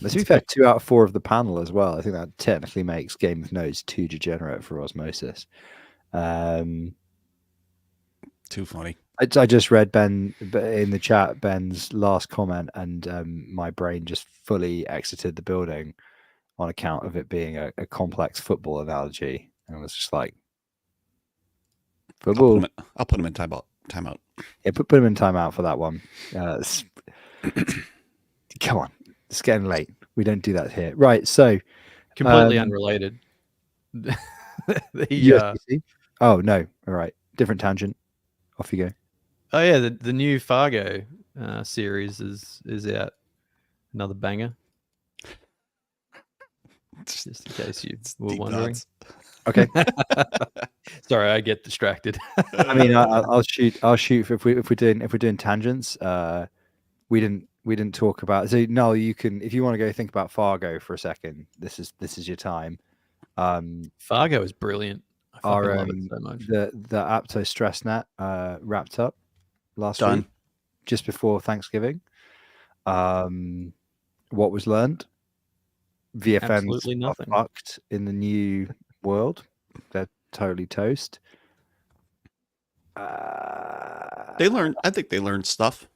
To be fair, 2 out of 4 of the panel as well. I think that technically makes Game of Nodes 2 degenerate for osmosis. Too funny. I just read Ben in the chat, Ben's last comment, and my brain just fully exited the building on account of it being a complex football analogy. And I was just like, football. I'll put him in timeout. Yeah, put him in timeout for that one. Come on. It's getting late. We don't do that here. Right, so... Completely unrelated. Oh, no. All right. Different tangent. Off you go. Oh, yeah. The new Fargo series is out. Another banger. Just in case you were wondering. Thoughts. Okay. Sorry, I get distracted. I mean, I'll shoot if we're doing tangents. We didn't talk about. So no, you can, if you want to go think about Fargo for a second. This is your time. Fargo is brilliant. I fucking love it so much. The Apto Stress Net wrapped up last Done. week, just before Thanksgiving. What was learned? Absolutely VFNs nothing. are fucked in the new world. They're totally toast. They learned. I think they learned stuff.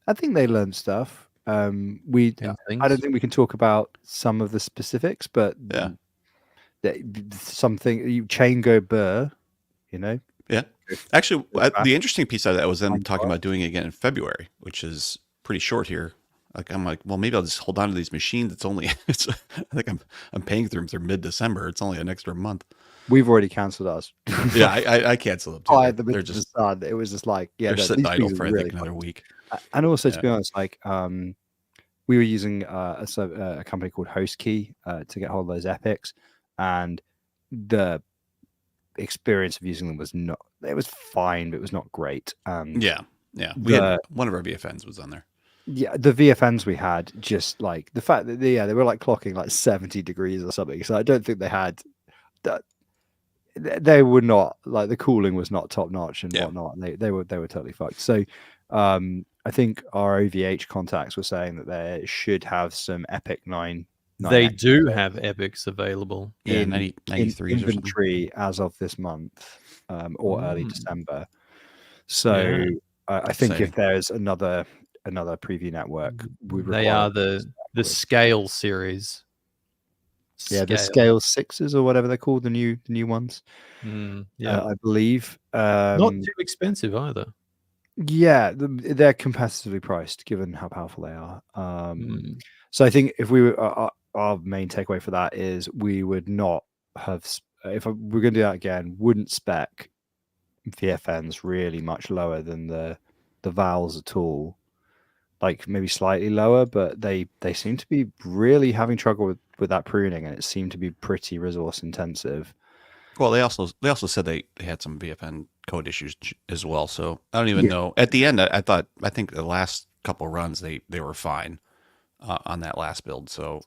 I think they learned stuff. I don't think we can talk about some of the specifics, but something chain go burr, you know. Yeah, actually, the interesting piece of that was them talking about doing it again in February, which is pretty short here. Like, I'm like, well, maybe I'll just hold on to these machines. I think I'm paying through mid-December. It's only an extra month. We've already cancelled ours. Yeah, I canceled them too. Oh, at the middle of the sun. It was just like, they're sitting idle for I think another week. And also, to be honest, like we were using a company called HostKey to get hold of those epics, and the experience of using them was not. It was fine, but it was not great. Yeah. We had one of our VFNs was on there. Yeah, the VFNs we had, just like the fact that they were like clocking like 70 degrees or something. So I don't think they had that. They were not, like, the cooling was not top notch and whatnot. They were totally fucked. So I think our OVH contacts were saying that they should have some Epic 9. They do have Epics available in 93 inventory as of this month or early December. So I think exciting. if there's another preview network, we They require are the scale series. the scale sixes or whatever they're called, the new ones. Yeah, I believe. not too expensive either. Yeah, they're competitively priced given how powerful they are. So I think if we were, our main takeaway for that is we would not have, if we're going to do that again, wouldn't spec VFNs really much lower than the vowels at all. Like maybe slightly lower, but they seem to be really having trouble with that pruning, and it seemed to be pretty resource intensive. Well, they also said they had some VFN code issues as well. So I don't even know. At the end, I think the last couple runs they were fine on that last build. So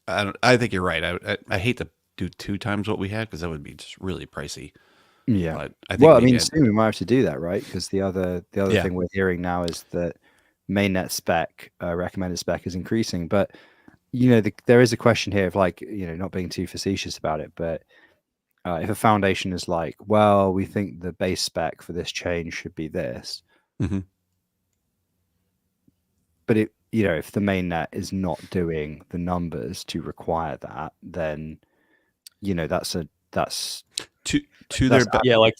I think you're right. I hate to do 2 times what we had because that would be just really pricey. Yeah. But I think soon we might have to do that, right? Because the other thing we're hearing now is that mainnet spec, recommended spec, is increasing. But there is a question here of like not being too facetious about it, but if a foundation is like, well, we think the base spec for this change should be this, but if the mainnet is not doing the numbers to require that, then that's like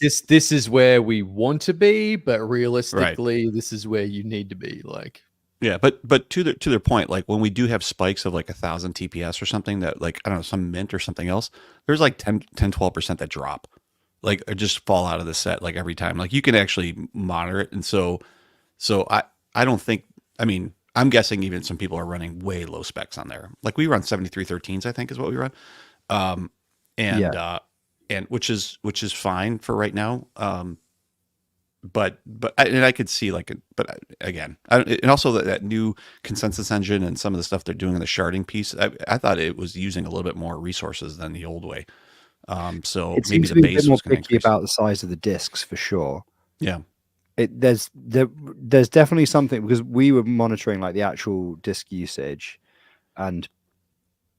this is where we want to be, but realistically, this is where you need to be. Like, yeah, but to their point, like when we do have spikes of like 1,000 TPS or something that, like, I don't know, some mint or something else, there's like 12% that drop, like, or just fall out of the set like every time. Like you can actually monitor it, and so I don't think. I mean, I'm guessing even some people are running way low specs on there. Like we run 7313s, I think is what we run, and which is fine for right now. But I could see but again, and also that new consensus engine and some of the stuff they're doing in the sharding piece, I thought it was using a little bit more resources than the old way. So it maybe seems the to be base a bit more was going to picky increase. about the size of the discs for sure. Yeah, there's definitely something, because we were monitoring like the actual disk usage, and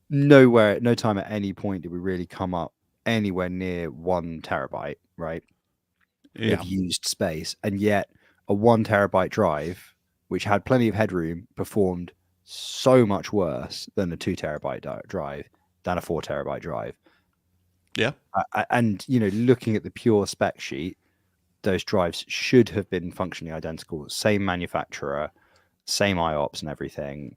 no time at any point did we really come up anywhere near 1 terabyte, right? Of used space, and yet a 1 terabyte drive, which had plenty of headroom, performed so much worse than a 2 terabyte drive, than a 4 terabyte drive. Yeah, and looking at the pure spec sheet, those drives should have been functionally identical, same manufacturer, same IOPS and everything.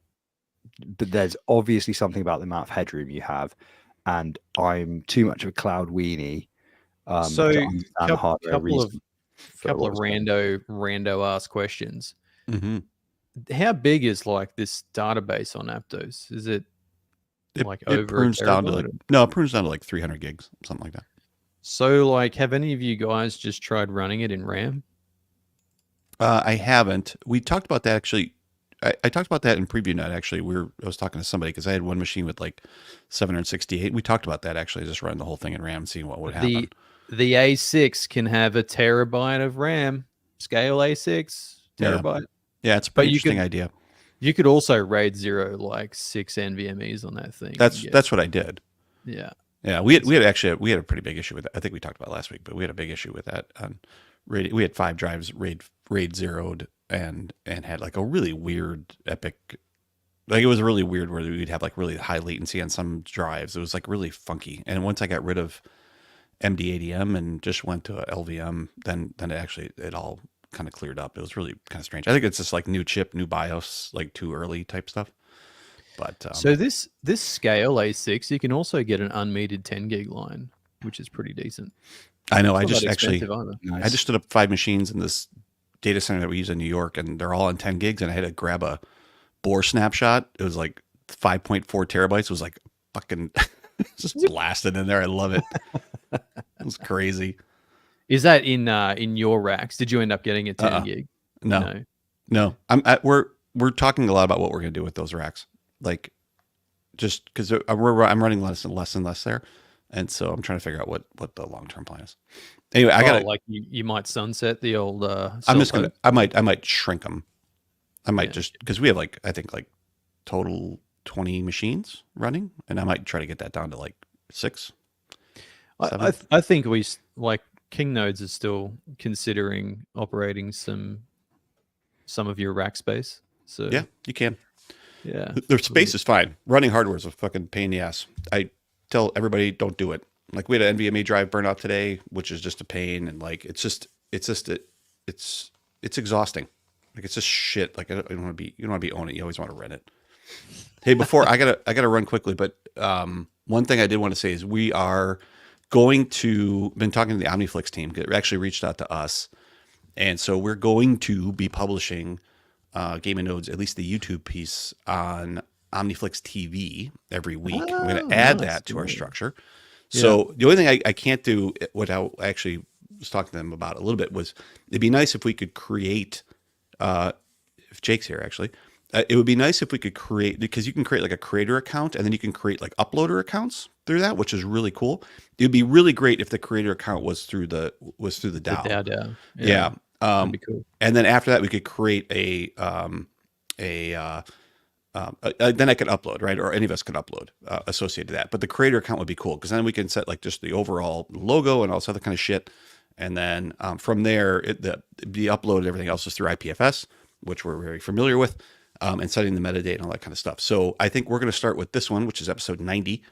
But there's obviously something about the amount of headroom you have, and I'm too much of a cloud weenie. So to understand the hardware reason. Couple of rando ass questions. Mm-hmm. How big is like this database on Aptos? Is it like it over prunes down to it prunes down to like 300 gigs, something like that. So like, have any of you guys just tried running it in RAM? I haven't. We talked about that actually. I talked about that in preview night. Actually, I was talking to somebody because I had one machine with like 768. We talked about that actually, just running the whole thing in RAM, seeing what would happen. The A6 can have a terabyte of RAM. Scale A6 terabyte. Yeah, it's a pretty interesting idea. You could also RAID 0 like 6 NVMEs on that thing. That's what I did. Yeah. Yeah, we had a pretty big issue with that. I think we talked about last week, but we had a big issue with that. We had 5 drives RAID zeroed and had like a really weird epic, like it was really weird where we'd have like really high latency on some drives. It was like really funky. And once I got rid of MD80M and just went to a LVM, then it all kind of cleared up. It was really kind of strange. I think it's just like new chip, new BIOS, like too early type stuff. But so this scale A6, you can also get an unmetered 10 gig line, which is pretty decent. I know. I just stood up 5 machines in this data center that we use in New York, and they're all on 10 gigs. And I had to grab a Bohr snapshot. It was like 5.4 terabytes. It was like fucking just blasted in there. I love it. It was crazy. Is that in your racks? Did you end up getting a 10 gig? No. We're talking a lot about what we're going to do with those racks. Like, just because I'm running less and less there. And so I'm trying to figure out what the long-term plan is. Anyway, I got like you might sunset the old. I might shrink them. I might just, because we have like, I think like total 20 machines running, and I might try to get that down to like 6. I think we like King Nodes is still considering operating some of your rack space. So Yeah, you can. yeah, Their space is fine. Running hardware is a fucking pain in the ass. I tell everybody don't do it. Like we had an NVMe drive burnout today, which is just a pain, and like it's exhausting. Like it's just shit. Like I don't want to be, you don't want to be owning it. You always want to rent it. Hey, before I gotta run quickly, but one thing I did want to say is we are going to been talking to the OmniFlix team. They actually reached out to us, and so we're going to be publishing Gaming Nodes, at least the YouTube piece, on OmniFlix TV every week. I'm going to add that to our structure. So the only thing I can't do, what I actually was talking to them about a little bit, was it'd be nice if we could create, if Jake's here actually, it would be nice if we could create, because you can create like a creator account and then you can create like uploader accounts through that, which is really cool. It'd be really great if the creator account was through the DAO. The DAO. Yeah. That'd be cool. And then after that, we could create then I could upload, right? Or any of us can upload associated to that. But the creator account would be cool because then we can set like just the overall logo and all this other kind of shit. And then from there, the upload and everything else is through IPFS, which we're very familiar with, and setting the metadata and all that kind of stuff. So I think we're going to start with this one, which is episode 90.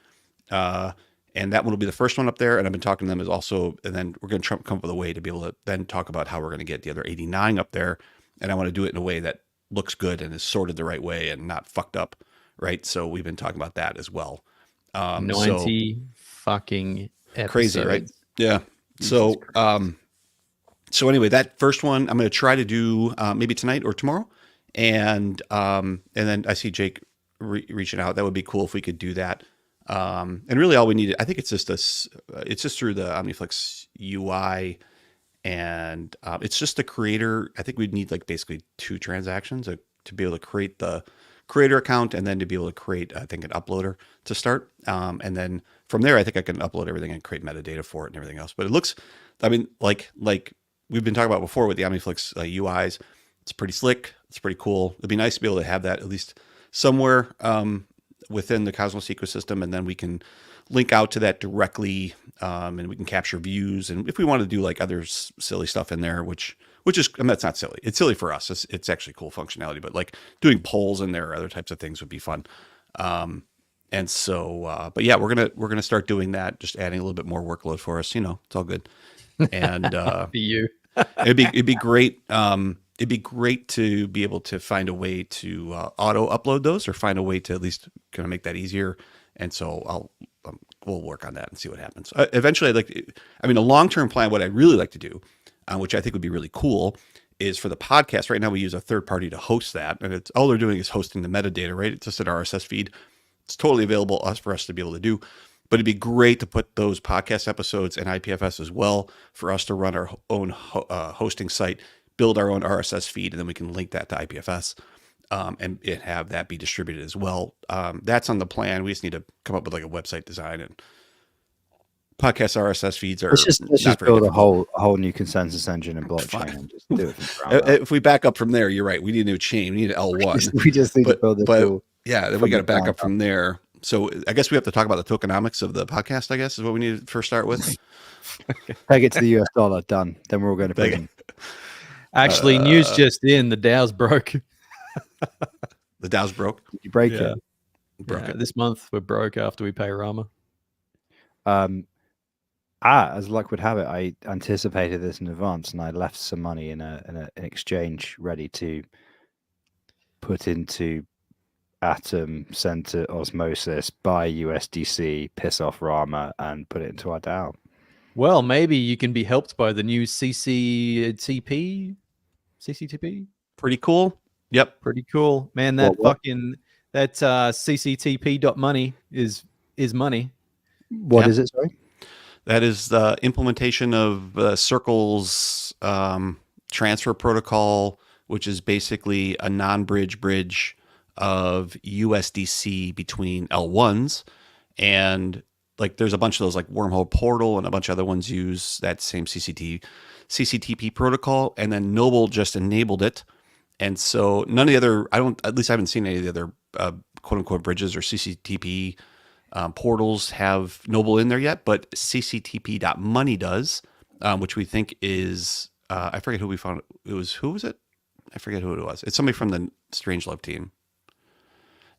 And that one will be the first one up there. And I've been talking to them as also, and then we're going to come up with a way to be able to then talk about how we're going to get the other 89 up there. And I want to do it in a way that looks good and is sorted the right way and not fucked up. Right. So we've been talking about that as well. 90 fucking episodes. Crazy, right? Yeah. So anyway, that first one I'm going to try to do maybe tonight or tomorrow. And then I see Jake reaching out. That would be cool if we could do that. And really all we need, I think it's just it's just through the OmniFlix UI, and it's just the creator. I think we'd need like basically 2 transactions to be able to create the creator account and then to be able to create, I think, an uploader to start. And then from there, I think I can upload everything and create metadata for it and everything else. But it looks, I mean, like we've been talking about before with the OmniFlix UIs, it's pretty slick. It's pretty cool. It'd be nice to be able to have that at least somewhere within the Cosmos ecosystem, and then we can link out to that directly, and we can capture views. And if we want to do like other silly stuff in there, which is, I mean, that's not silly. It's silly for us. It's actually cool functionality, but like doing polls in there or other types of things would be fun. And so, but yeah, we're gonna start doing that, just adding a little bit more workload for us. You know, it's all good. And it'd be great. It'd be great to be able to find a way to auto upload those, or find a way to at least kind of make that easier. And so we'll work on that and see what happens. Eventually, a long-term plan, what I'd really like to do, which I think would be really cool, is for the podcast. Right now we use a third party to host that, and it's all they're doing is hosting the metadata, right? It's just an RSS feed. It's totally available for us to be able to do. But it'd be great to put those podcast episodes in IPFS as well, for us to run our own hosting site, build our own RSS feed, and then we can link that to IPFS and have that be distributed as well. That's on the plan. We just need to come up with like a website design, and podcast RSS feeds are. Let's just build a whole new consensus engine and blockchain and just do it from ground up. If we back up from there, you're right. We need a new chain. We need an L1. We just need to build this. Yeah, then we got to back up from there. So I guess we have to talk about the tokenomics of the podcast, I guess, is what we need to first start with. Peg it to the US dollar. Done. Then we're all going to prison. Actually, news just in, the DAO's broke. The DAO's broke? Did you break it? Broke it. This month we're broke after we pay Rama. As luck would have it, I anticipated this in advance, and I left some money in an exchange ready to put into Atom, send to Osmosis, buy USDC, piss off Rama, and put it into our DAO. Well, maybe you can be helped by the new CCTP. Pretty cool. Yep. Pretty cool, man. That CCTP.money is money. What is it? Sorry. That is the implementation of Circle's transfer protocol, which is basically a non-bridge bridge of USDC between L1s, and like there's a bunch of those, like Wormhole Portal and a bunch of other ones use that same CCTP protocol, and then Noble just enabled it. And so none of the other, at least I haven't seen any of the other quote unquote bridges or CCTP portals have Noble in there yet, but CCTP.money does. which we think is I forget who we found. Who was it? I forget who it was. It's somebody from the Strangelove team,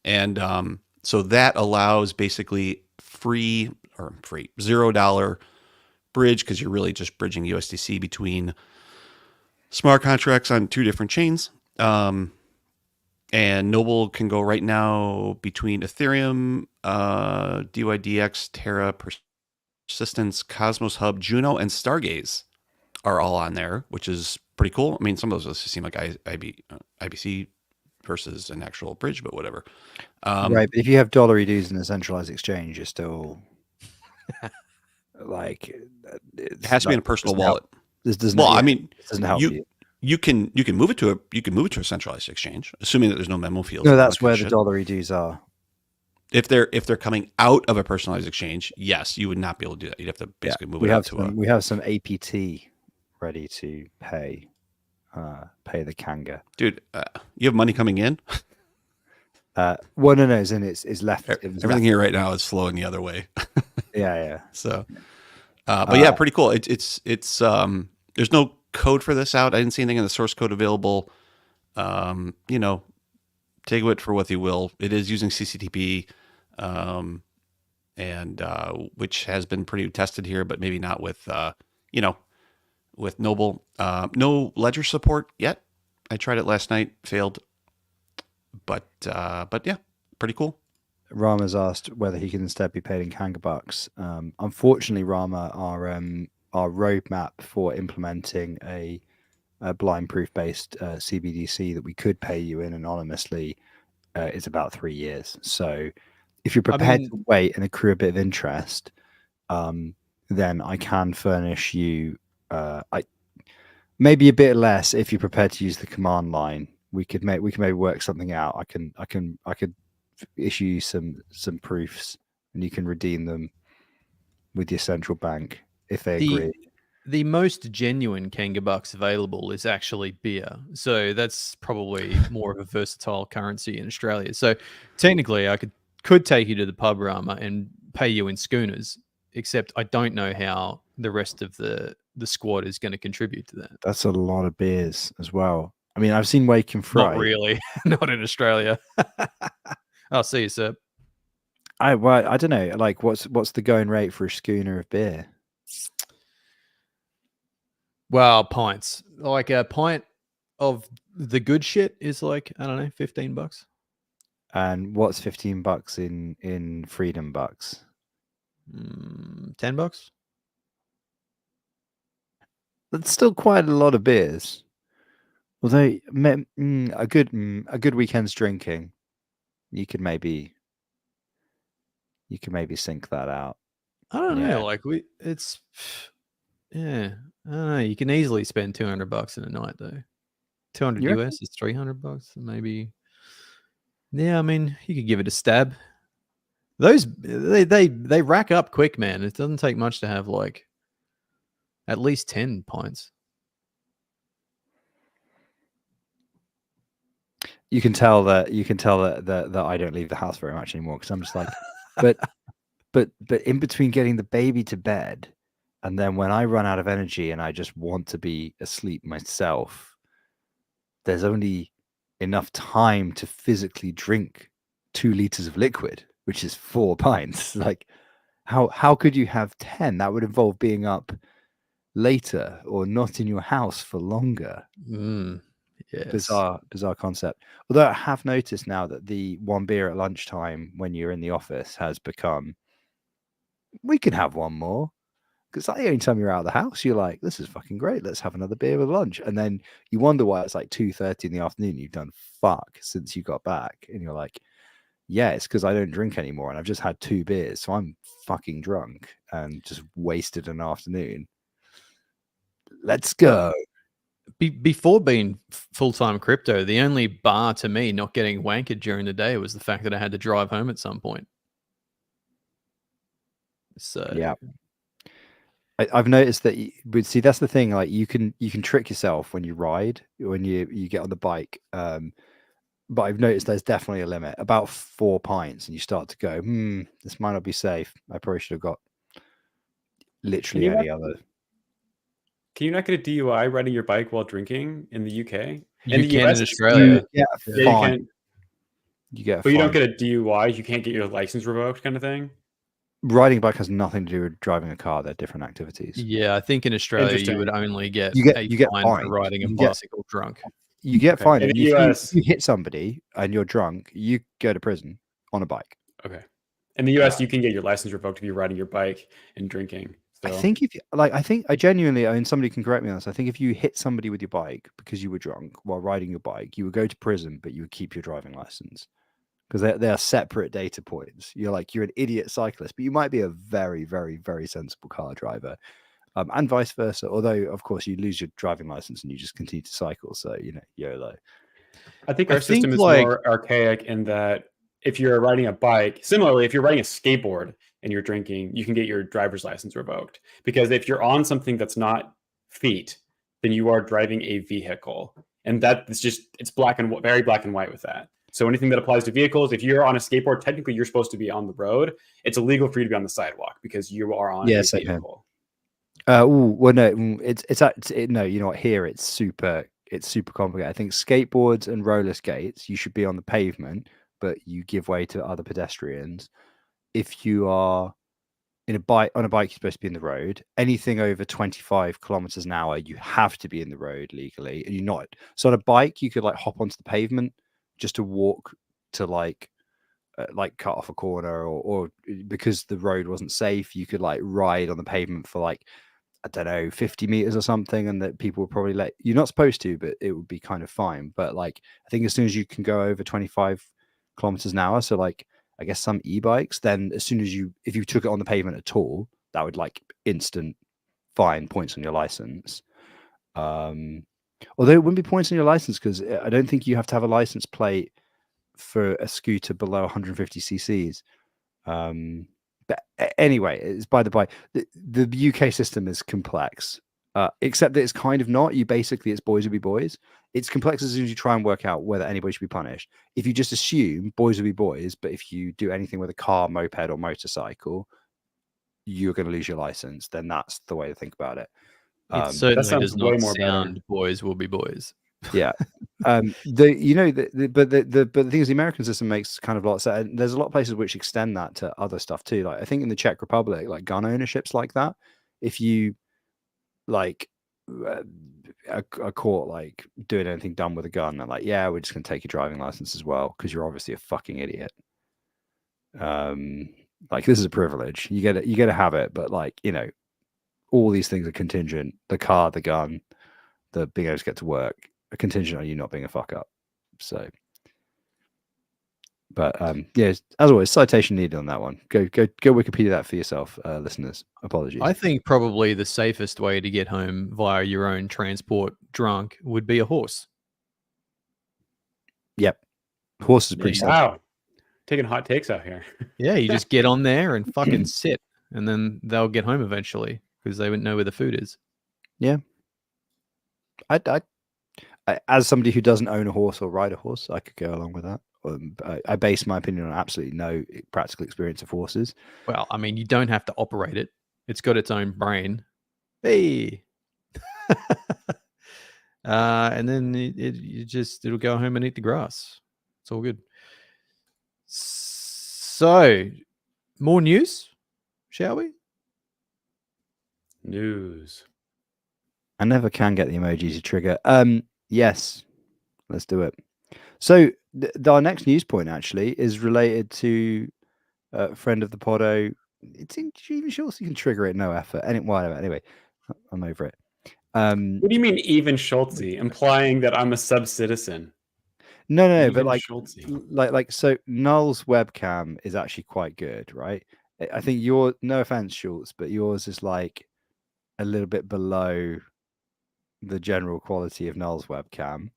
and so that allows basically free $0 bridge, because you're really just bridging USDC between smart contracts on 2 different chains. And Noble can go right now between Ethereum, DYDX, Terra, Persistence, Cosmos Hub, Juno, and Stargaze are all on there, which is pretty cool. I mean, some of those seem like IBC versus an actual bridge, but whatever. Right, but if you have dollary dues in a centralized exchange, you're still like it has to be in a personal wallet. This doesn't. Well, I mean, this doesn't help you. You can move it to a centralized exchange, assuming that there's no memo fields. No, that's where the dollary dues are. If they're coming out of a personalized exchange, yes, you would not be able to do that. You'd have to basically move it out to We have some APT ready to pay the Kanga. Dude, you have money coming in? Well, no, it's left. Everything here right now is flowing the other way. Yeah. So, but yeah, pretty cool. It's there's no code for this out. I didn't see anything in the source code available. Take it for what you will. It is using CCTP, and which has been pretty tested here, but maybe not with with Noble. No ledger support yet. I tried it last night, failed. But yeah, pretty cool. Rama's asked whether he can instead be paid in Kanga bucks. Unfortunately, Rama, our roadmap for implementing a blind proof based CBDC that we could pay you in anonymously is about 3 years. So if you're prepared to wait and accrue a bit of interest, then I can furnish you maybe a bit less if you're prepared to use the command line. We could maybe work something out. I could issue you some proofs, and you can redeem them with your central bank if they agree. The most genuine Kanga bucks available is actually beer, so that's probably more of a versatile currency in Australia. So technically, I could take you to the pub, Rama, and pay you in schooners. Except I don't know how the rest of the squad is going to contribute to that. That's a lot of beers as well. I mean, I've seen Wake and Fry. Not really. Not in Australia. I'll see you, sir. I don't know. Like, what's the going rate for a schooner of beer? Well, pints. Like a pint of the good shit is like, I don't know, $15. And what's $15 in freedom bucks? $10. That's still quite a lot of beers. Although a good weekend's drinking, you could maybe sync that out. I don't know. Like I don't know. You can easily spend $200 in a night though. 200 US is $300, maybe. Yeah, I mean, you could give it a stab. Those they rack up quick, man. It doesn't take much to have like at least 10 pints. You can tell that I don't leave the house very much anymore, because I'm just like, but in between getting the baby to bed and then when I run out of energy and I just want to be asleep myself, there's only enough time to physically drink 2 liters of liquid, which is 4 pints. Like, how could you have 10? That would involve being up later or not in your house for longer. Yes. Bizarre concept. Although I have noticed now that the 1 beer at lunchtime when you're in the office has become, we can have 1 more. Because the only time you're out of the house, you're like, this is fucking great. Let's have another beer with lunch. And then you wonder why it's like 2:30 in the afternoon. You've done fuck since you got back. And you're like, yeah, it's because I don't drink anymore. And I've just had 2 beers. So I'm fucking drunk and just wasted an afternoon. Let's go. Before being full-time crypto, the only bar to me not getting wankered during the day was the fact that I had to drive home at some point. So yeah. I've noticed that, but see, that's the thing. Like, you can trick yourself when you ride, when you get on the bike. But I've noticed there's definitely a limit, about 4 pints, and you start to go, this might not be safe. I probably should have got literally any other. Can you not get a DUI riding your bike while drinking in the UK? You the can US, in Australia. You get yeah, a you fine. can, You get a but you don't fine. get a DUI. You can't get your license revoked, kind of thing. Riding a bike has nothing to do with driving a car. They're different activities. Yeah, I think in Australia you would only get You get fine for fined. riding a You get- bicycle drunk. You get Okay. fined. In And the US, if you hit somebody and you're drunk, you go to prison on a bike. okay. In the US, you can get your license revoked if you're riding your bike and drinking. So I think if you, like, I genuinely, I mean, somebody can correct me on this. I think if you hit somebody with your bike because you were drunk while riding your bike, you would go to prison, but you would keep your driving license because they are separate data points. You're an idiot cyclist, but you might be a very, very, very sensible car driver, and vice versa. Although, of course, you lose your driving license and you just continue to cycle. So YOLO. I think our system is more archaic in that if you're riding a bike, similarly, if you're riding a skateboard and you're drinking, you can get your driver's license revoked. Because if you're on something that's not feet, then you are driving a vehicle. And that is just, it's very black and white with that. So anything that applies to vehicles, if you're on a skateboard, technically you're supposed to be on the road. It's illegal for you to be on the sidewalk because you are on a vehicle. Well, no, no. You know what? Here it's super complicated. I think skateboards and roller skates, you should be on the pavement, but you give way to other pedestrians. If you are on a bike, you're supposed to be in the road. Anything over 25 kilometers an hour, you have to be in the road legally, and you're not. So on a bike, you could like hop onto the pavement just to walk to like cut off a corner, or because the road wasn't safe, you could like ride on the pavement for like, I don't know, 50 meters or something, and that people would probably let you're not supposed to, but it would be kind of fine. But like, I think as soon as you can go over 25 kilometers an hour, so like, I guess some e-bikes, then as soon as if you took it on the pavement at all, that would like instant fine, points on your license. Although it wouldn't be points on your license because I don't think you have to have a license plate for a scooter below 150 cc's. But anyway, it's by the by. The UK system is complex, except that it's kind of not. It's boys will be boys. It's complex as soon as you try and work out whether anybody should be punished. If you just assume boys will be boys, but if you do anything with a car, moped, or motorcycle, you're going to lose your license. Then that's the way to think about it. It certainly does not sound boys will be boys. Yeah. But the thing is, the American system makes kind of a lot of sense. There's a lot of places which extend that to other stuff too. Like I think in the Czech Republic, like gun ownership's like that. If you like are caught like doing anything dumb with a gun, they're like, yeah, we're just gonna take your driving license as well because you're obviously a fucking idiot. Like this is a privilege. You get to have it, but like all these things are contingent. The car, the gun, the being able to get to work. A contingent on you not being a fuck up. So, but yeah, as always, citation needed on that one. Go Wikipedia that for yourself, listeners. Apologies. I think probably the safest way to get home via your own transport drunk would be a horse. Yep, horse is pretty safe. Wow, taking hot takes out here. Yeah, you just get on there and fucking sit, and then they'll get home eventually because they wouldn't know where the food is. Yeah, I as somebody who doesn't own a horse or ride a horse, I could go along with that. I base my opinion on absolutely no practical experience of horses. Well, I mean, you don't have to operate it. It's got its own brain. Hey. And then it'll go home and eat the grass. It's all good. So, more news, shall we? News. I never can get the emojis to trigger. Yes, let's do it. So our next news point actually is related to a friend of the Podo. It's even sure so you can trigger it, no effort. Anyway, I'm over it. What do you mean even Schultze? Implying that I'm a sub-citizen? No, even but like Schultze. So Null's webcam is actually quite good, right? I think no offense, Schultz, but yours is like a little bit below the general quality of Null's webcam.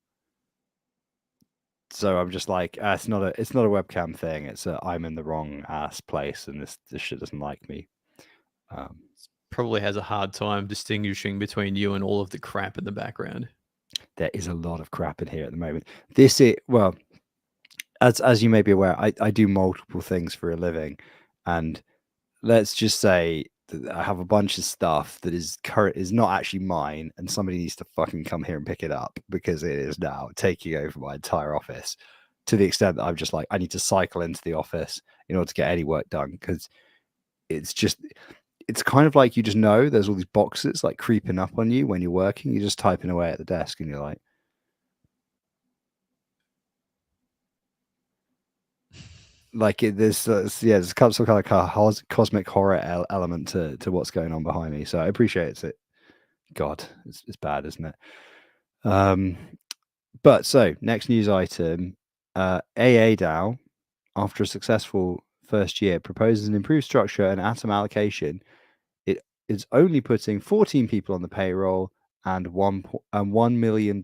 So I'm just like, it's not a webcam thing. It's I'm in the wrong ass place, and this shit doesn't like me. Probably has a hard time distinguishing between you and all of the crap in the background. There is a lot of crap in here at the moment. Well, as you may be aware, I do multiple things for a living, and let's just say I have a bunch of stuff that is not actually mine, and somebody needs to fucking come here and pick it up because it is now taking over my entire office, to the extent that I'm just like, I need to cycle into the office in order to get any work done, because it's kind of like, you just know there's all these boxes like creeping up on you when you're working. You're just typing away at the desk and you're like, there's some kind of cosmic horror element to what's going on behind me. So I appreciate it. God, it's bad, isn't it? But so next news item, AA DAO, after a successful first year, proposes an improved structure and atom allocation. It is only putting 14 people on the payroll and $1 million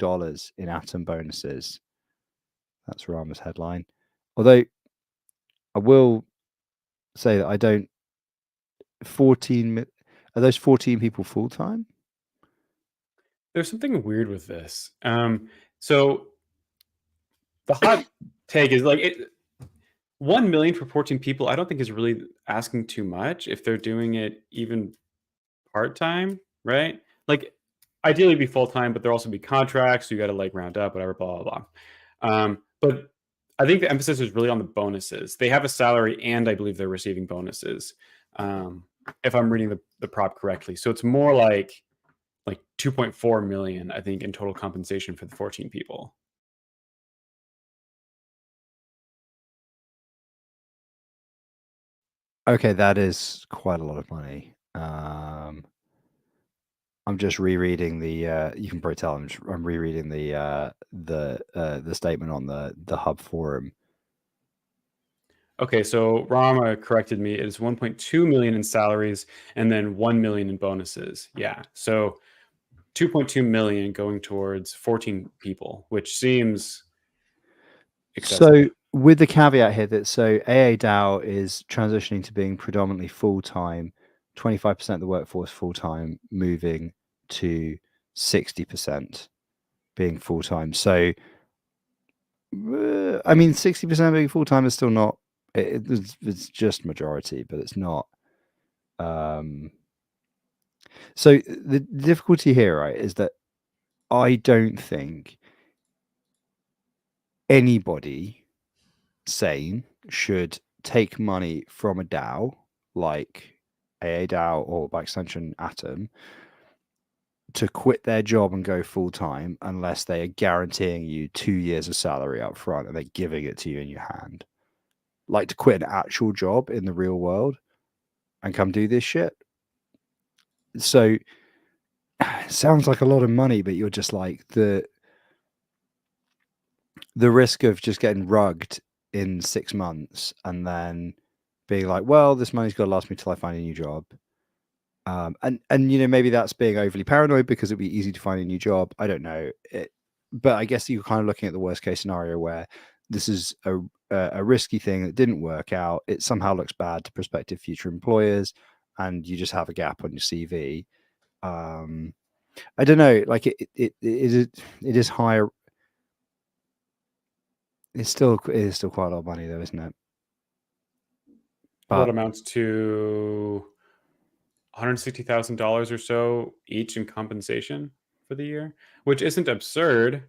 in atom bonuses. That's Rama's headline. Although I will say that I don't. 14 are those 14 people full time? There's something weird with this. So the hot take is like 1 million for 14 people. I don't think is really asking too much if they're doing it even part time, right? Like ideally be full time, but there also be contracts. So you got to like round up, whatever, blah blah blah. But I think the emphasis is really on the bonuses. They have a salary, and I believe they're receiving bonuses. If I'm reading the prop correctly, so it's more like 2.4 million, I think, in total compensation for the 14 people. Okay, that is quite a lot of money. I'm just rereading the. You can probably tell I'm rereading the statement on the Hub forum. Okay, so Rama corrected me. It is 1.2 million in salaries and then 1 million in bonuses. Yeah, so 2.2 million going towards 14 people, which seems excessive. So with the caveat here that AA DAO is transitioning to being predominantly full time, 25% of the workforce full time, moving to 60% being full time. So I mean, 60% being full time is still not. It's just majority, but it's not. So the difficulty here, right, is that I don't think anybody sane should take money from a DAO like AA DAO or by extension Atom to quit their job and go full time unless they are guaranteeing you 2 years of salary up front and they're giving it to you in your hand. Like to quit an actual job in the real world and come do this shit. So it sounds like a lot of money, but you're just like the risk of just getting rugged in 6 months and then being like, well, this money's got to last me till I find a new job. And maybe that's being overly paranoid because it'd be easy to find a new job. I don't know. But I guess you're kind of looking at the worst case scenario where this is a risky thing that didn't work out. It somehow looks bad to prospective future employers, and you just have a gap on your CV. I don't know. Like it is higher. It is still quite a lot of money, though, isn't it? But what amounts to $160,000 or so each in compensation for the year, which isn't absurd.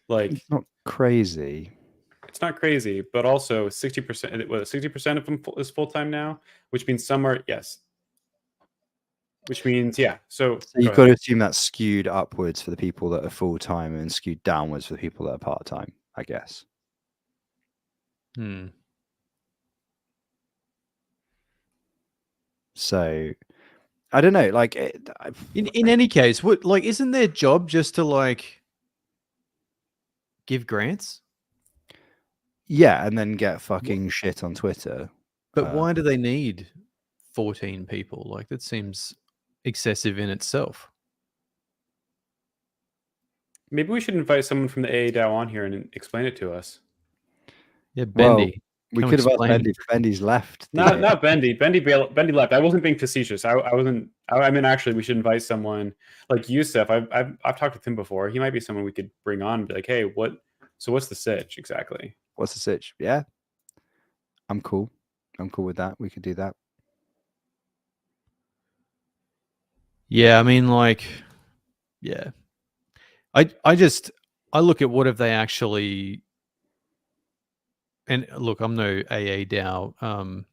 Like it's not crazy. It's not crazy, but also 60%. 60% of them is full time now, which means some are Which means So you've got to assume that's skewed upwards for the people that are full time and skewed downwards for the people that are part time, I guess. So I don't know. Like in any case, what isn't their job just to give grants? Yeah, and then get fucking shit on Twitter. But why do they need 14 people? Like that seems excessive in itself. Maybe we should invite someone from the AA DAO on here and explain it to us. Yeah, Bendy. Well, we could have asked Bendy. Bendy's left. Not Bendy. Bendy left. I wasn't being facetious. I wasn't. I mean, actually, we should invite someone like Yusuf. I've talked with him before. He might be someone we could bring on and be like, hey, what's the sitch exactly? What's the sitch? Yeah, I'm cool. I'm cool with that. We could do that. Yeah, I mean, like, yeah. I look at what have they actually, and look, I'm no AA DAO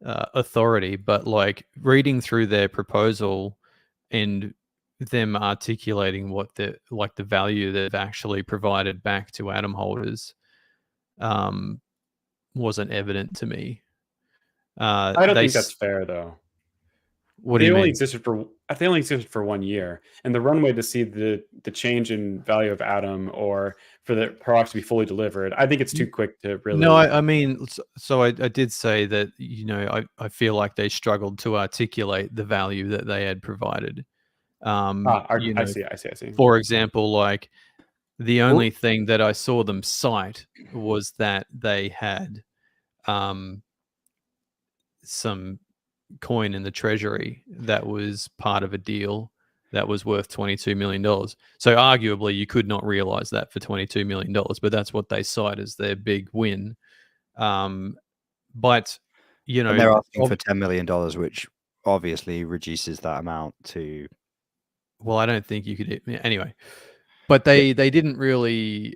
authority, but like reading through their proposal and them articulating what the value they've actually provided back to atom holders wasn't evident to me. I don't think that's fair, though. What do you mean? They only existed for 1 year, and the runway to see the change in value of atom or for the products to be fully delivered, I think it's too quick to really. No, I mean, so I did say that, you know, I feel like they struggled to articulate the value that they had provided. I see. For example, like the only thing that I saw them cite was that they had some coin in the treasury that was part of a deal that was worth $22 million. So arguably you could not realize that for $22 million, but that's what they cite as their big win. But, you know, and they're asking for $10 million, which obviously reduces that amount to. Well, I don't think you could anyway. But they didn't really,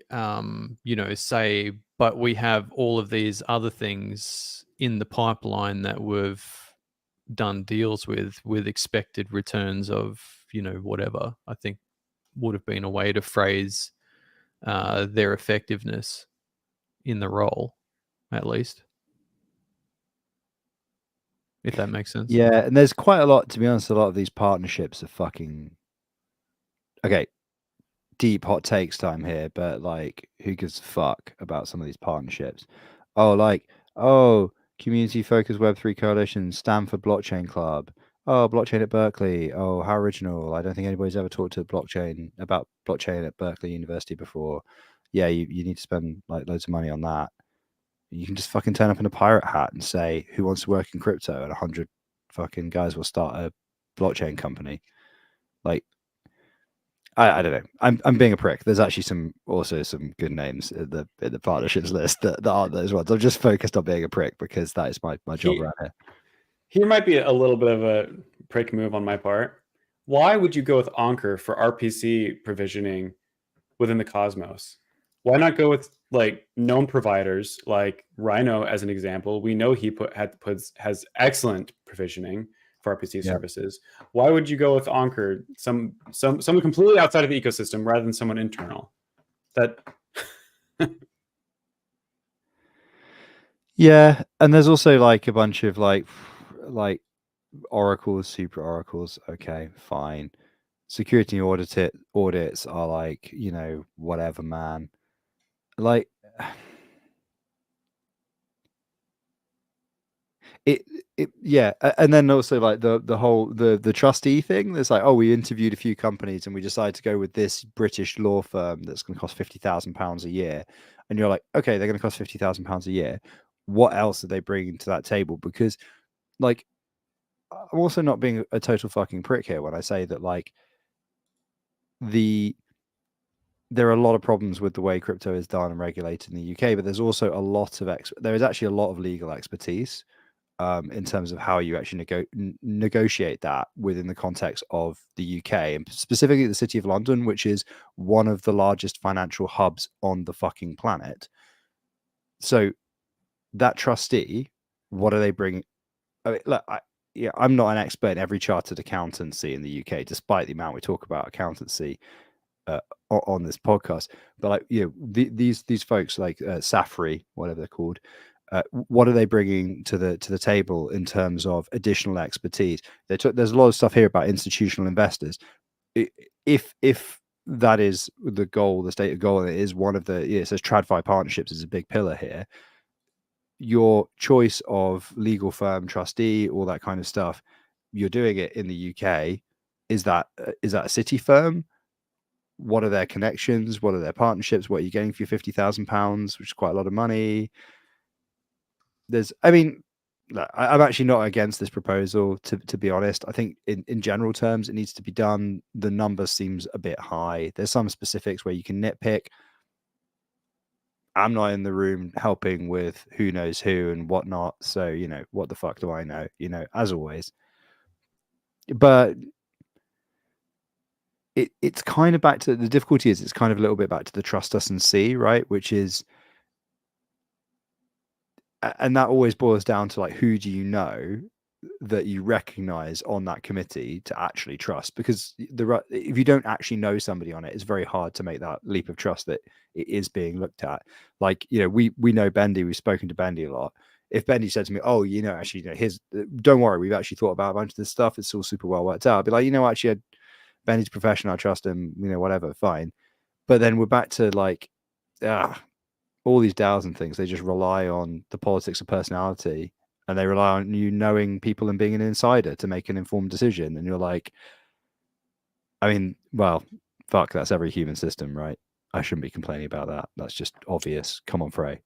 you know, say, but we have all of these other things in the pipeline that we've done deals with expected returns of, you know, whatever. I think would have been a way to phrase their effectiveness in the role, at least, if that makes sense. Yeah, and there's quite a lot, to be honest. A lot of these partnerships are fucking okay. Deep hot takes time here, but like, who gives a fuck about some of these partnerships? Community focused Web3 coalition, Stanford Blockchain Club. Oh, blockchain at Berkeley. Oh, how original. I don't think anybody's ever talked to about blockchain at Berkeley University before. Yeah, you need to spend like loads of money on that. You can just fucking turn up in a pirate hat and say, who wants to work in crypto? And 100 fucking guys will start a blockchain company. Like, I don't know. I'm being a prick. There's actually also some good names in the partnerships list that aren't those ones. I'm just focused on being a prick because that is my job around here. Here might be a little bit of a prick move on my part. Why would you go with Anchor for RPC provisioning within the Cosmos? Why not go with like known providers like Rhino as an example? We know he has excellent provisioning for RPC services. Why would you go with Anchor, someone completely outside of the ecosystem rather than someone internal? That Yeah, and there's also like a bunch of like oracles, super oracles. Okay, fine. Security audits are like, you know, whatever, man. Like yeah, and then also like the whole the trustee thing. There's like, oh, we interviewed a few companies and we decided to go with this British law firm that's going to cost £50,000 a year, and you're like, okay, they're going to cost £50,000 a year. What else are they bringing to that table? Because like, I'm also not being a total fucking prick here when I say that like there are a lot of problems with the way crypto is done and regulated in the UK, but there's also a lot of there is actually a lot of legal expertise in terms of how you actually negotiate that within the context of the UK, and specifically the City of London, which is one of the largest financial hubs on the fucking planet. So that trustee, what are they bringing? I mean, look, I'm not an expert in every chartered accountancy in the UK, despite the amount we talk about accountancy on this podcast. But like, you know, these folks like Safri, whatever they're called, what are they bringing to the table in terms of additional expertise? There's a lot of stuff here about institutional investors. If that is the goal, the stated goal, and it is one of the, it says TradFi partnerships is a big pillar here. Your choice of legal firm, trustee, all that kind of stuff, you're doing it in the UK. Is that a city firm? What are their connections? What are their partnerships? What are you getting for your £50,000, which is quite a lot of money? I'm actually not against this proposal, to be honest. I think in general terms, it needs to be done. The number seems a bit high. There's some specifics where you can nitpick. I'm not in the room helping with who knows who and whatnot. So, you know, what the fuck do I know? You know, as always. But it's kind of back to the difficulty is it's kind of a little bit back to the trust us and see, right? Which is, and that always boils down to like, who do you know that you recognize on that committee to actually trust? Because if you don't actually know somebody on it, it's very hard to make that leap of trust that it is being looked at. Like, you know, we know Bendy, we've spoken to Bendy a lot. If Bendy said to me, oh, you know, actually, you know, don't worry, we've actually thought about a bunch of this stuff, it's all super well worked out, I'd be like, you know, actually, Bendy's professional, I trust him, you know, whatever, fine. But then we're back to like, all these DAOs and things, they just rely on the politics of personality, and they rely on you knowing people and being an insider to make an informed decision. And you're like, I mean, well, fuck, that's every human system, right? I shouldn't be complaining about that. That's just obvious. Come on, Frey.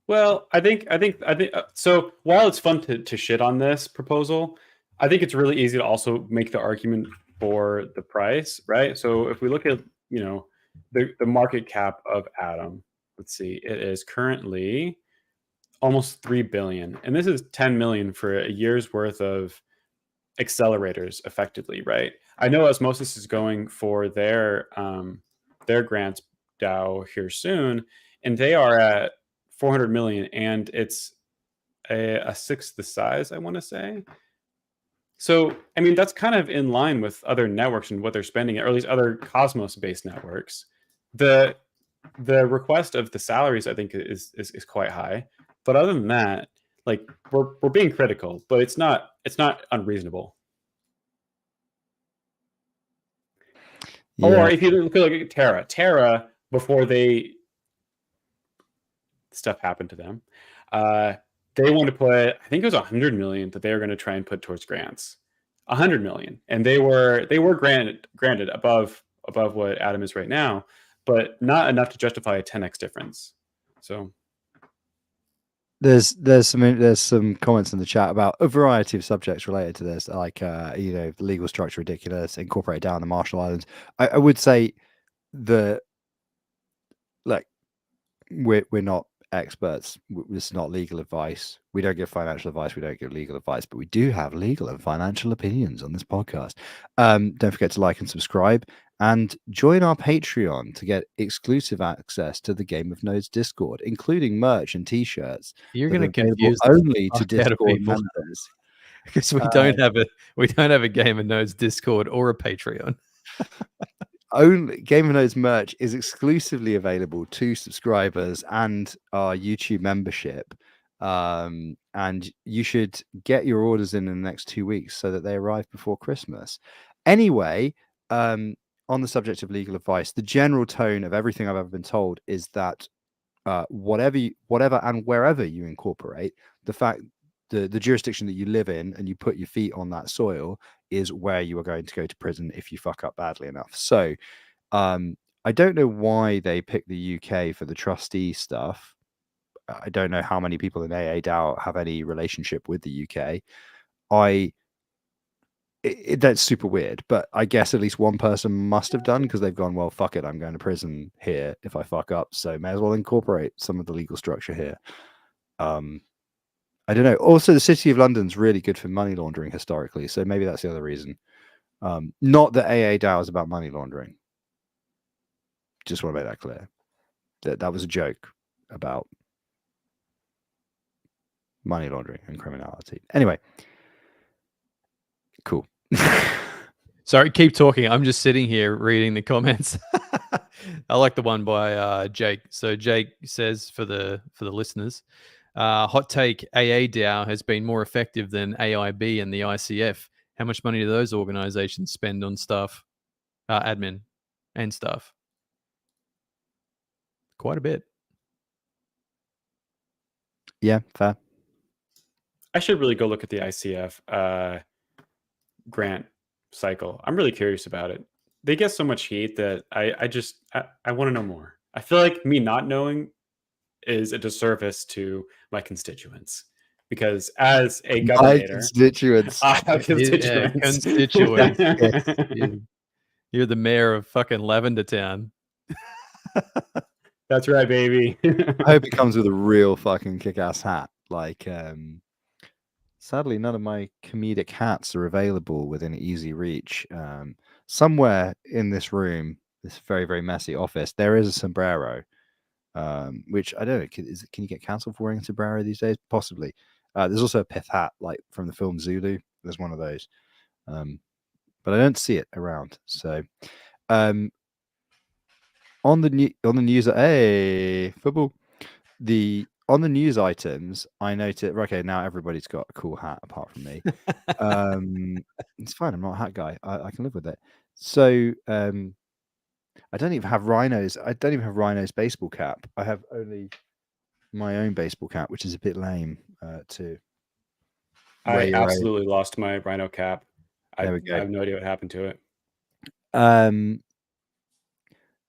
Well, I think. So while it's fun to shit on this proposal, I think it's really easy to also make the argument for the price, right? So if we look at, you know, the market cap of Atom, let's see, it is currently almost 3 billion, and this is 10 million for a year's worth of accelerators, effectively, right? I know Osmosis is going for their grants DAO here soon, and they are at 400 million, and it's a sixth the size, I want to say. So, I mean, that's kind of in line with other networks and what they're spending, or at least other Cosmos-based networks. The request of the salaries, I think, is quite high. But other than that, like, we're being critical, but it's not unreasonable. Yeah. Or if you look at Terra, before stuff happened to them, they wanted to put, I think it was 100 million that they were going to try and put towards grants. 100 million, and they were granted above what Atom is right now, but not enough to justify a 10x difference. So there's some comments in the chat about a variety of subjects related to this, like you know, the legal structure ridiculous, incorporate down the Marshall Islands. I would say we're not experts. This is not legal advice. We don't give financial advice. We don't give legal advice, but we do have legal and financial opinions on this podcast. Don't forget to like and subscribe, and join our Patreon to get exclusive access to the Game of Nodes Discord, including merch and T-shirts. You're going to confuse only to Discord members, because we don't have a Game of Nodes Discord or a Patreon. Only Game of Nodes merch is exclusively available to subscribers and our YouTube membership. And you should get your orders in the next 2 weeks so that they arrive before Christmas. Anyway, on the subject of legal advice, the general tone of everything I've ever been told is that whatever and wherever you incorporate, the jurisdiction that you live in and you put your feet on that soil is where you are going to go to prison if you fuck up badly enough. So I don't know why they picked the UK for the trustee stuff. I don't know how many people in AA DAO have any relationship with the UK. That's super weird, but I guess at least one person must have done, because they've gone, well, fuck it, I'm going to prison here if I fuck up, so may as well incorporate some of the legal structure here. I don't know. Also, the City of London's really good for money laundering historically, so maybe that's the other reason. Not that AA DAO is about money laundering. Just want to make that clear. That was a joke about money laundering and criminality. Anyway, cool. Sorry, keep talking. I'm just sitting here reading the comments. I like the one by Jake. So Jake says, for the listeners, hot take: AA DAO has been more effective than AIB and the ICF. How much money do those organizations spend on staff, admin, and stuff? Quite a bit. Yeah, fair. I should really go look at the ICF grant cycle. I'm really curious about it. They get so much heat that I want to know more. I feel like me not knowing is a disservice to my constituents, because as a governor, constituents, you're the mayor of fucking Lavender Town. That's right, baby. I hope it comes with a real fucking kick-ass hat, like Sadly, none of my comedic hats are available within easy reach. Somewhere in this room, this very, very messy office, there is a sombrero, which I don't know. Can you get cancelled for wearing a sombrero these days? Possibly. There's also a pith hat, like from the film Zulu. There's one of those, but I don't see it around. So, on the news, hey, football. On the news items, I noted. Okay, now everybody's got a cool hat apart from me. It's fine. I'm not a hat guy. I can live with it. So, I don't even have Rhino's. I don't even have Rhino's baseball cap. I have only my own baseball cap, which is a bit lame too. I absolutely lost my Rhino cap. I There we go. have no idea what happened to it.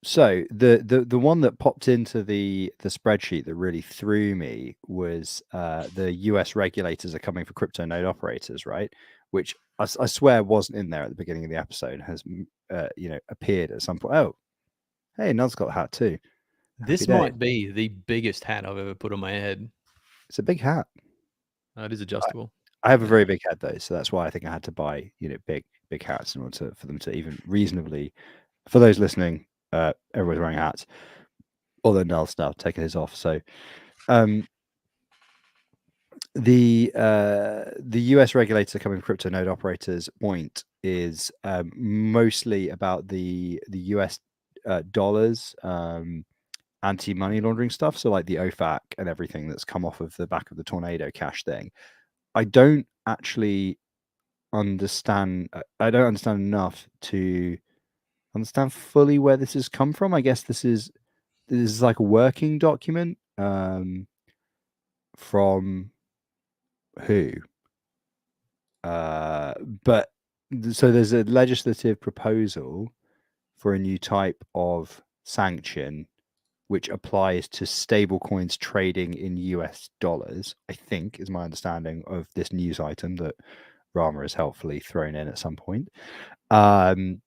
So the one that popped into the spreadsheet that really threw me was the US regulators are coming for crypto node operators, right? Which I swear wasn't in there at the beginning of the episode, has appeared at some point. Oh, hey, Nud's got a hat too. This might be the biggest hat I've ever put on my head. It's a big hat. It is adjustable. I have a very big head though, so that's why I think I had to buy big hats in order for them to even reasonably. For those listening, everyone's wearing hats, although Null's now taken his off. So, the US regulators are coming for crypto node operators. Point is mostly about the US dollars anti-money laundering stuff. So like the OFAC and everything that's come off of the back of the Tornado Cash thing. I don't actually understand. I don't understand enough to understand fully where this has come from. I guess this is like a working document from who? But so there's a legislative proposal for a new type of sanction which applies to stable coins trading in US dollars, I think, is my understanding of this news item that Rama has helpfully thrown in at some point. And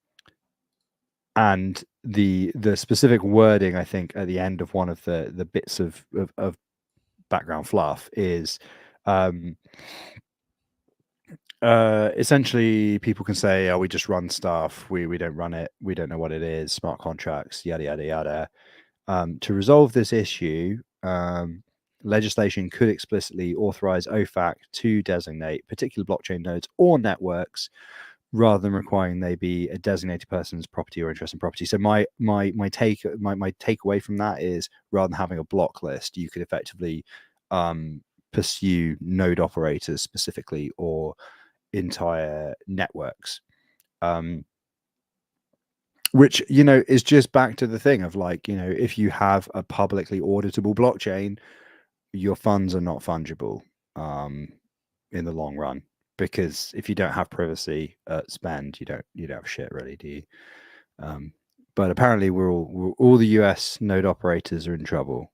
the specific wording, I think, at the end of one of the bits of background fluff is essentially people can say, oh, we just run stuff, we don't run it, we don't know what it is, smart contracts, yada yada yada. To resolve this issue, legislation could explicitly authorize OFAC to designate particular blockchain nodes or networks rather than requiring they be a designated person's property or interest in property. So my takeaway from that is, rather than having a block list, you could effectively pursue node operators specifically or entire networks. Which, is just back to the thing of like, if you have a publicly auditable blockchain, your funds are not fungible in the long run, because if you don't have privacy at spend, you don't have shit really, do you? But apparently all the US node operators are in trouble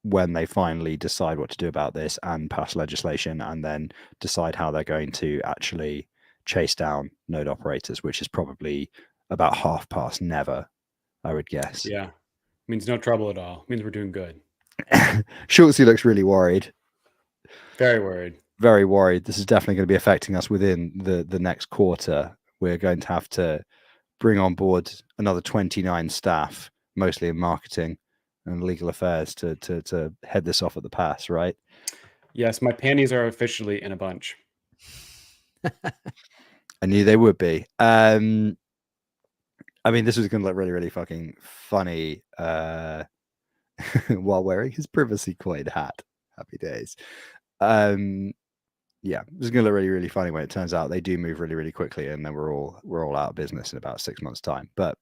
when they finally decide what to do about this and pass legislation and then decide how they're going to actually chase down node operators, which is probably about half past never, I would guess. Yeah. Means no trouble at all. Means we're doing good. Schultzy looks really worried. Very worried. Very worried. This is definitely going to be affecting us within the next quarter. We're going to have to bring on board another 29 staff, mostly in marketing and legal affairs, to head this off at the pass, right? Yes, my panties are officially in a bunch. I knew they would be. I mean, this was going to look really, really fucking funny while wearing his privacy coin hat. Happy days. Yeah, this is going to look really, really funny when it turns out they do move really, really quickly, and then we're all out of business in about 6 months' time. But